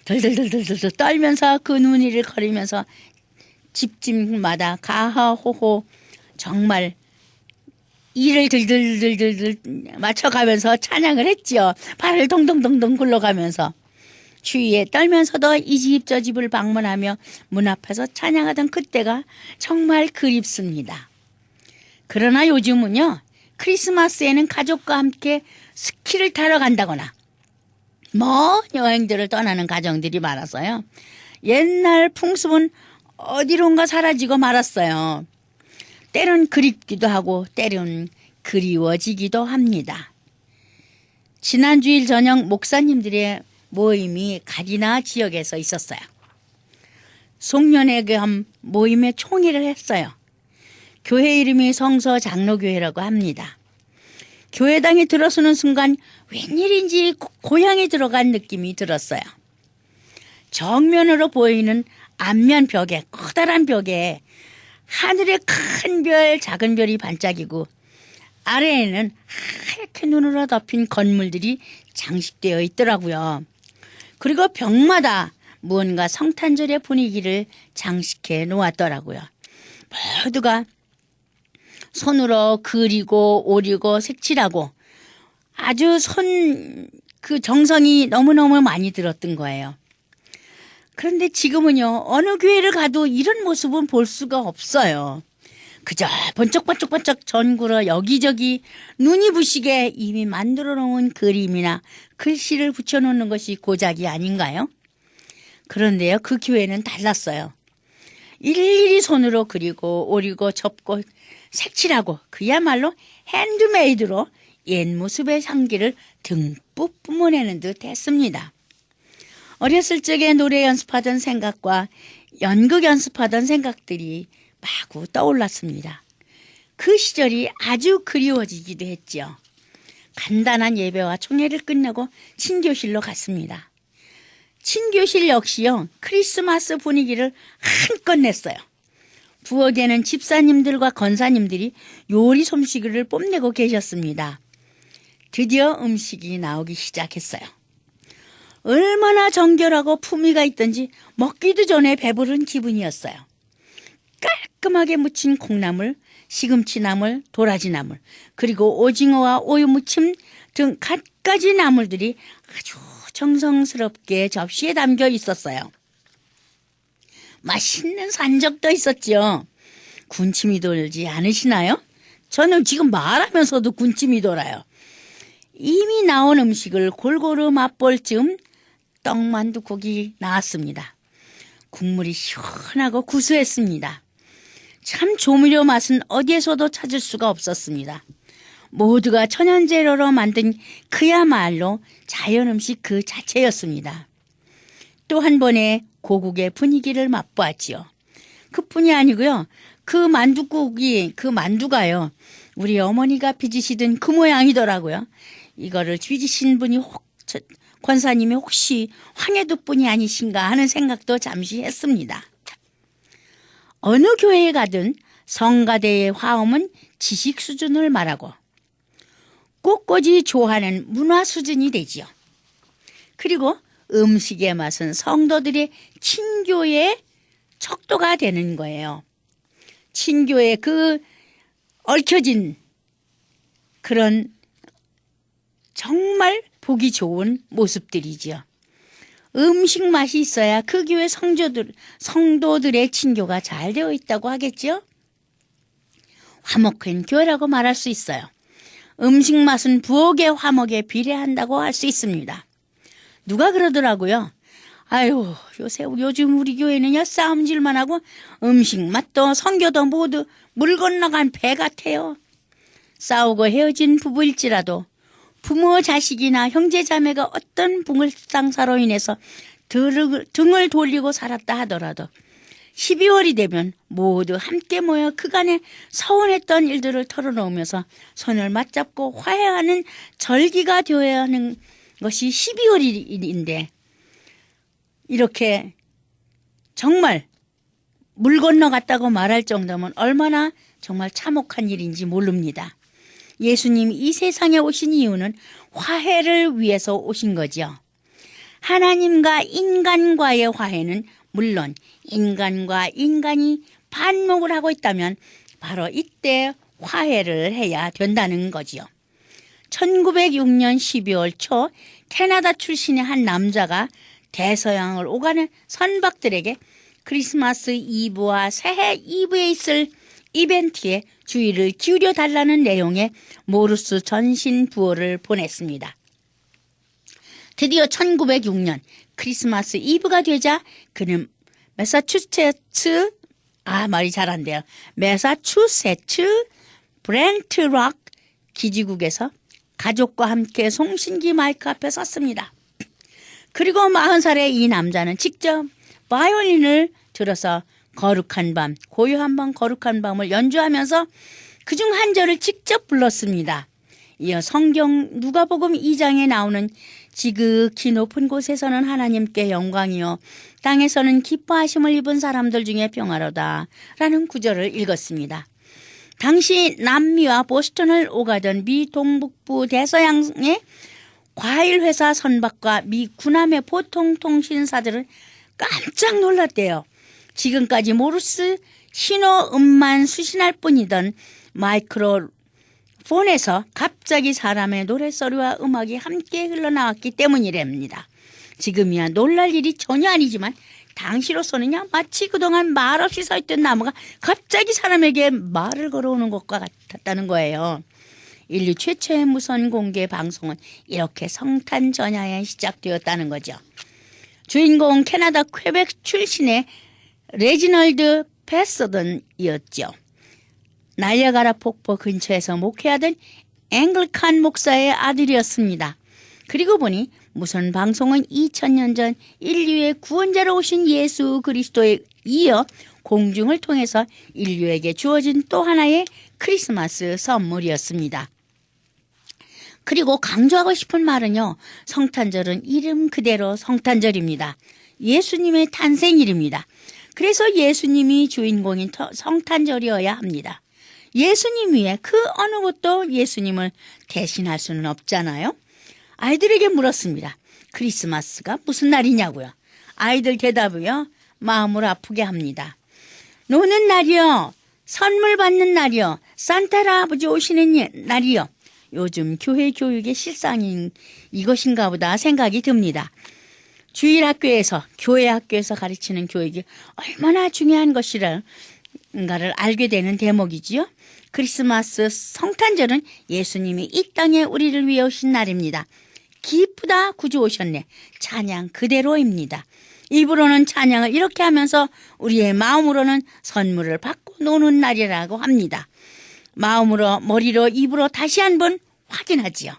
S3: 덜덜덜덜 떨면서 그 눈이를 거리면서 집집마다 가하호호 정말 이를 들들들들들 맞춰가면서 찬양을 했지요. 발을 동동동동 굴러가면서 추위에 떨면서도 이 집 저 집을 방문하며 문 앞에서 찬양하던 그때가 정말 그립습니다. 그러나 요즘은요, 크리스마스에는 가족과 함께 스키를 타러 간다거나 먼 여행들을 떠나는 가정들이 많아서요, 옛날 풍습은 어디론가 사라지고 말았어요. 때론 그립기도 하고 때론 그리워지기도 합니다. 지난 주일 저녁 목사님들의 모임이 가디나 지역에서 있었어요. 송년회 겸 모임에 총회를 했어요. 교회 이름이 성서장로교회라고 합니다. 교회당에 들어서는 순간 웬일인지 고향에 들어간 느낌이 들었어요. 정면으로 보이는 앞면 벽에, 커다란 벽에 하늘에 큰 별, 작은 별이 반짝이고 아래에는 하얗게 눈으로 덮인 건물들이 장식되어 있더라고요. 그리고 벽마다 무언가 성탄절의 분위기를 장식해 놓았더라고요. 모두가 손으로 그리고 오리고 색칠하고 아주 그 정성이 너무너무 많이 들었던 거예요. 그런데 지금은요, 어느 교회를 가도 이런 모습은 볼 수가 없어요. 그저 번쩍번쩍번쩍 전구로 여기저기 눈이 부시게 이미 만들어 놓은 그림이나 글씨를 붙여놓는 것이 고작이 아닌가요? 그런데요, 그 교회는 달랐어요. 일일이 손으로 그리고 오리고 접고 색칠하고 그야말로 핸드메이드로 옛 모습의 향기를 듬뿍 뿜어내는 듯 했습니다. 어렸을 적에 노래 연습하던 생각과 연극 연습하던 생각들이 마구 떠올랐습니다. 그 시절이 아주 그리워지기도 했죠. 간단한 예배와 총회를 끝내고 친교실로 갔습니다. 친교실 역시요, 크리스마스 분위기를 한껏 냈어요. 부엌에는 집사님들과 권사님들이 요리 솜씨를 뽐내고 계셨습니다. 드디어 음식이 나오기 시작했어요. 얼마나 정결하고 품위가 있던지 먹기도 전에 배부른 기분이었어요. 깔끔하게 무친 콩나물, 시금치나물, 도라지나물, 그리고 오징어와 오이무침 등 갖가지 나물들이 아주 정성스럽게 접시에 담겨 있었어요. 맛있는 산적도 있었죠. 군침이 돌지 않으시나요? 저는 지금 말하면서도 군침이 돌아요. 이미 나온 음식을 골고루 맛볼 즈음 떡만두국이 나왔습니다. 국물이 시원하고 구수했습니다. 참 조미료 맛은 어디에서도 찾을 수가 없었습니다. 모두가 천연재료로 만든 그야말로 자연 음식 그 자체였습니다. 또 한 번의 고국의 분위기를 맛보았지요. 그뿐이 아니고요. 그 만두가요. 우리 어머니가 빚으시던 그 모양이더라고요. 이거를 빚으신 분이 권사님이 혹시 황해도 분이 아니신가 하는 생각도 잠시 했습니다. 어느 교회에 가든 성가대의 화음은 지식 수준을 말하고 꽃꽂이 조화는 문화 수준이 되지요. 그리고 음식의 맛은 성도들의 친교의 척도가 되는 거예요. 친교의 그 얽혀진 그런 정말 보기 좋은 모습들이지요. 음식 맛이 있어야 그 교회 성도들의 친교가 잘 되어 있다고 하겠죠. 화목한 교회라고 말할 수 있어요. 음식 맛은 부엌의 화목에 비례한다고 할 수 있습니다. 누가 그러더라고요. 아유, 요즘 우리 교회는요, 싸움질만 하고 음식 맛도 성교도 모두 물 건너간 배 같아요. 싸우고 헤어진 부부일지라도 부모 자식이나 형제 자매가 어떤 불상사로 인해서 등을 돌리고 살았다 하더라도 12월이 되면 모두 함께 모여 그간에 서운했던 일들을 털어놓으면서 손을 맞잡고 화해하는 절기가 되어야 하는 것이 12월인데 이렇게 정말 물 건너갔다고 말할 정도면 얼마나 정말 참혹한 일인지 모릅니다. 예수님이 이 세상에 오신 이유는 화해를 위해서 오신 거죠. 하나님과 인간과의 화해는 물론 인간과 인간이 반목을 하고 있다면 바로 이때 화해를 해야 된다는 거지요. 1906년 12월 초 캐나다 출신의 한 남자가 대서양을 오가는 선박들에게 크리스마스 이브와 새해 이브에 있을 이벤트에 주의를 기울여 달라는 내용의 모르스 전신 부호를 보냈습니다. 드디어 1906년 크리스마스 이브가 되자 그는 매사추세츠 브렌트락 기지국에서 가족과 함께 송신기 마이크 앞에 섰습니다. 그리고 40살의 이 남자는 직접 바이올린을 들어서 고요한 밤 거룩한 밤을 연주하면서 그중 한 절을 직접 불렀습니다. 이어 성경 누가복음 2장에 나오는 지극히 높은 곳에서는 하나님께 영광이요 땅에서는 기뻐하심을 입은 사람들 중에 평화로다 라는 구절을 읽었습니다. 당시 남미와 보스턴을 오가던 미 동북부 대서양의 과일 회사 선박과 미 군함의 보통 통신사들은 깜짝 놀랐대요. 지금까지 모르스 신호음만 수신할 뿐이던 마이크로폰에서 갑자기 사람의 노랫소리와 음악이 함께 흘러나왔기 때문이랍니다. 지금이야 놀랄 일이 전혀 아니지만 당시로서는요, 마치 그동안 말없이 서 있던 나무가 갑자기 사람에게 말을 걸어오는 것과 같았다는 거예요. 인류 최초의 무선 공개 방송은 이렇게 성탄 전야에 시작되었다는 거죠. 주인공은 캐나다 퀘벡 출신의 레지널드 패서던이었죠. 나이아가라 폭포 근처에서 목회하던 앵글칸 목사의 아들이었습니다. 그리고 보니 무선 방송은 2000년 전 인류의 구원자로 오신 예수 그리스도에 이어 공중을 통해서 인류에게 주어진 또 하나의 크리스마스 선물이었습니다. 그리고 강조하고 싶은 말은요, 성탄절은 이름 그대로 성탄절입니다. 예수님의 탄생일입니다. 그래서 예수님이 주인공인 성탄절이어야 합니다. 예수님 위에 그 어느 것도 예수님을 대신할 수는 없잖아요. 아이들에게 물었습니다. 크리스마스가 무슨 날이냐고요. 아이들 대답이요, 마음을 아프게 합니다. 노는 날이요, 선물 받는 날이요, 산타 할아버지 오시는 날이요. 요즘 교회 교육의 실상인 이것인가 보다 생각이 듭니다. 주일학교에서, 교회 학교에서 가르치는 교육이 얼마나 중요한 것인가를 알게 되는 대목이지요. 크리스마스 성탄절은 예수님이 이 땅에 우리를 위해 오신 날입니다. 기쁘다 구주 오셨네. 찬양 그대로입니다. 입으로는 찬양을 이렇게 하면서 우리의 마음으로는 선물을 받고 노는 날이라고 합니다. 마음으로, 머리로, 입으로 다시 한번 확인하지요.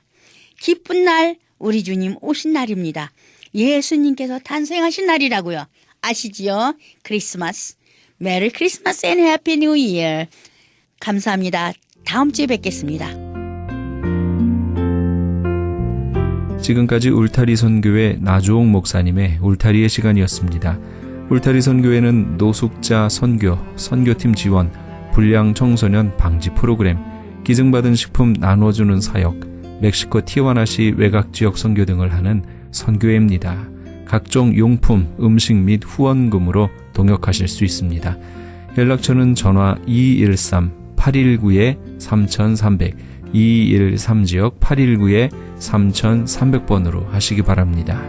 S3: 기쁜 날, 우리 주님 오신 날입니다. 예수님께서 탄생하신 날이라고요. 아시지요? 크리스마스. 메리 크리스마스 앤 해피 뉴 이어. 감사합니다. 다음 주에 뵙겠습니다.
S1: 지금까지 울타리 선교회 나주홍 목사님의 울타리의 시간이었습니다. 울타리 선교회는 노숙자 선교, 선교팀 지원, 불량 청소년 방지 프로그램, 기증받은 식품 나눠주는 사역, 멕시코 티와나시 외곽지역 선교 등을 하는 선교회입니다. 각종 용품, 음식 및 후원금으로 동역하실 수 있습니다. 연락처는 전화 213-819-3300, 213지역 819-3300번으로 하시기 바랍니다.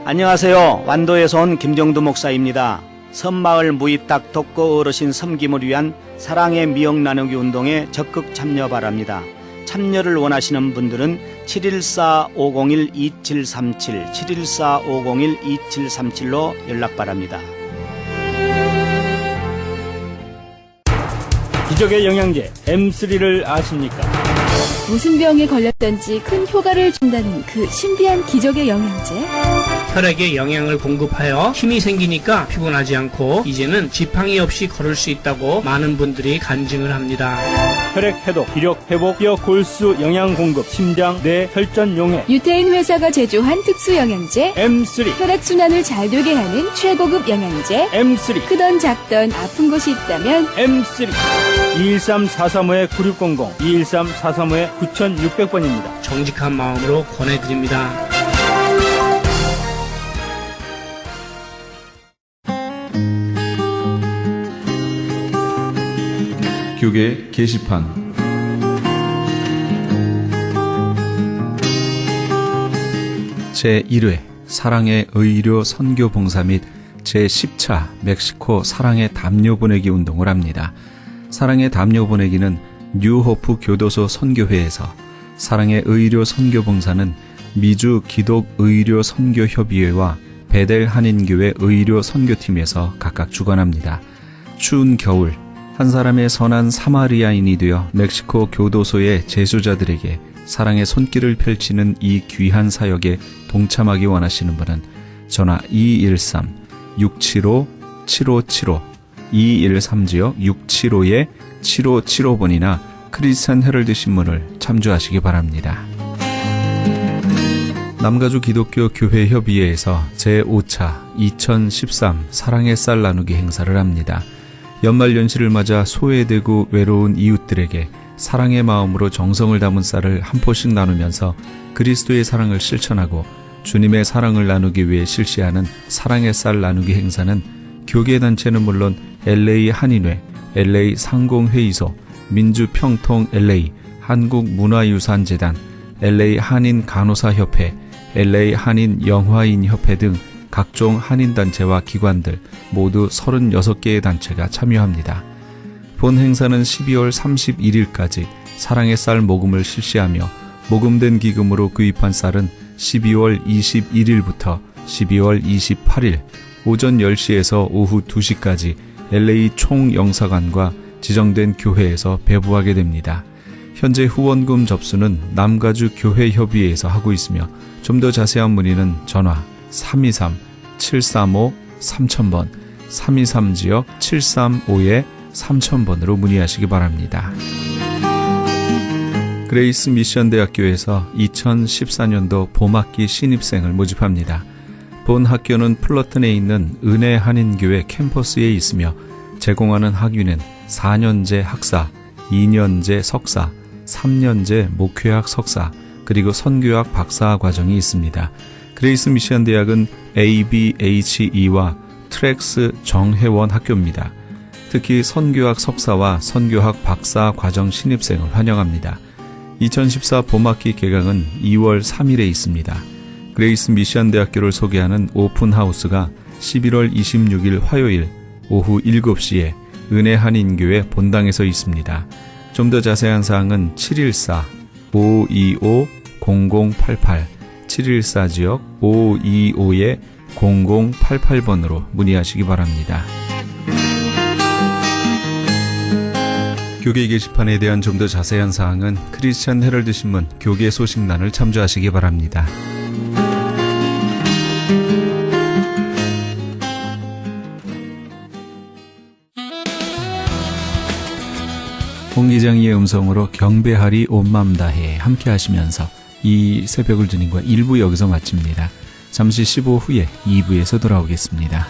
S4: 안녕하세요. 완도에서 온 김정두 목사입니다. 섬마을 무이딱 독거 어르신 섬김을 위한 사랑의 미역 나누기 운동에 적극 참여 바랍니다. 참여를 원하시는 분들은 714-501-2737, 714-501-2737로 연락 바랍니다.
S5: 기적의 영양제 M3를 아십니까?
S6: 무슨 병에 걸렸던지 큰 효과를 준다는 그 신비한 기적의 영양제.
S7: 혈액에 영양을 공급하여 힘이 생기니까 피곤하지 않고 이제는 지팡이 없이 걸을 수 있다고 많은 분들이 간증을 합니다.
S5: 혈액 해독, 기력 회복, 뼈 골수 영양 공급, 심장, 뇌, 혈전 용해.
S6: 유태인 회사가 제조한 특수 영양제.
S5: M3,
S6: 혈액순환을 잘 되게 하는 최고급 영양제.
S5: M3,
S6: 크던 작던 아픈 곳이 있다면
S5: M3. 213-435-9600, 213-435-9600번입니다.
S7: 정직한 마음으로 권해드립니다.
S1: 교계 게시판 제1회 사랑의 의료 선교 봉사 및 제10차 멕시코 사랑의 담요 보내기 운동을 합니다. 사랑의 담요 보내기는 뉴호프 교도소 선교회에서, 사랑의 의료 선교 봉사는 미주 기독 의료 선교 협의회와 베델 한인교회 의료 선교팀에서 각각 주관합니다. 추운 겨울 한 사람의 선한 사마리아인이 되어 멕시코 교도소의 재수자들에게 사랑의 손길을 펼치는 이 귀한 사역에 동참하기 원하시는 분은 전화 213-675-7575, 213-675-7575번이나 크리스찬 헤럴드 신문을 참조하시기 바랍니다. 남가주 기독교 교회 협의회에서 제5차 2013 사랑의 쌀 나누기 행사를 합니다. 연말연시를 맞아 소외되고 외로운 이웃들에게 사랑의 마음으로 정성을 담은 쌀을 한 포씩 나누면서 그리스도의 사랑을 실천하고 주님의 사랑을 나누기 위해 실시하는 사랑의 쌀 나누기 행사는 교계단체는 물론 LA 한인회, LA 상공회의소, 민주평통 LA, 한국문화유산재단, LA 한인간호사협회, LA 한인영화인협회 등 각종 한인단체와 기관들 모두 36개의 단체가 참여합니다. 본 행사는 12월 31일까지 사랑의 쌀 모금을 실시하며 모금된 기금으로 구입한 쌀은 12월 21일부터 12월 28일 오전 10시에서 오후 2시까지 LA 총영사관과 지정된 교회에서 배부하게 됩니다. 현재 후원금 접수는 남가주 교회협의회에서 하고 있으며 좀 더 자세한 문의는 전화 323-735-3000번 323-735-3000번으로 문의하시기 바랍니다. 그레이스 미션 대학교에서 2014년도 봄학기 신입생을 모집합니다. 본 학교는 플러튼에 있는 은혜 한인교회 캠퍼스에 있으며 제공하는 학위는 4년제 학사, 2년제 석사, 3년제 목회학 석사, 그리고 선교학 박사 과정이 있습니다. 그레이스 미션 대학은 ABHE와 트랙스 정회원 학교입니다. 특히 선교학 석사와 선교학 박사 과정 신입생을 환영합니다. 2014 봄학기 개강은 2월 3일에 있습니다. 그레이스 미션 대학교를 소개하는 오픈하우스가 11월 26일 화요일 오후 7시에 은혜 한인교회 본당에서 있습니다. 좀 더 자세한 사항은 714-525-0088 714지역 525-0088번으로 문의하시기 바랍니다. 교계 게시판에 대한 좀 더 자세한 사항은 크리스찬 헤럴드 신문 교계 소식란을 참조하시기 바랍니다. 홍 기장이의 음성으로 경배하리 온맘 다해 함께 하시면서 이 새벽을 주님과 1부 여기서 마칩니다. 잠시 15 후에 2부에서 돌아오겠습니다.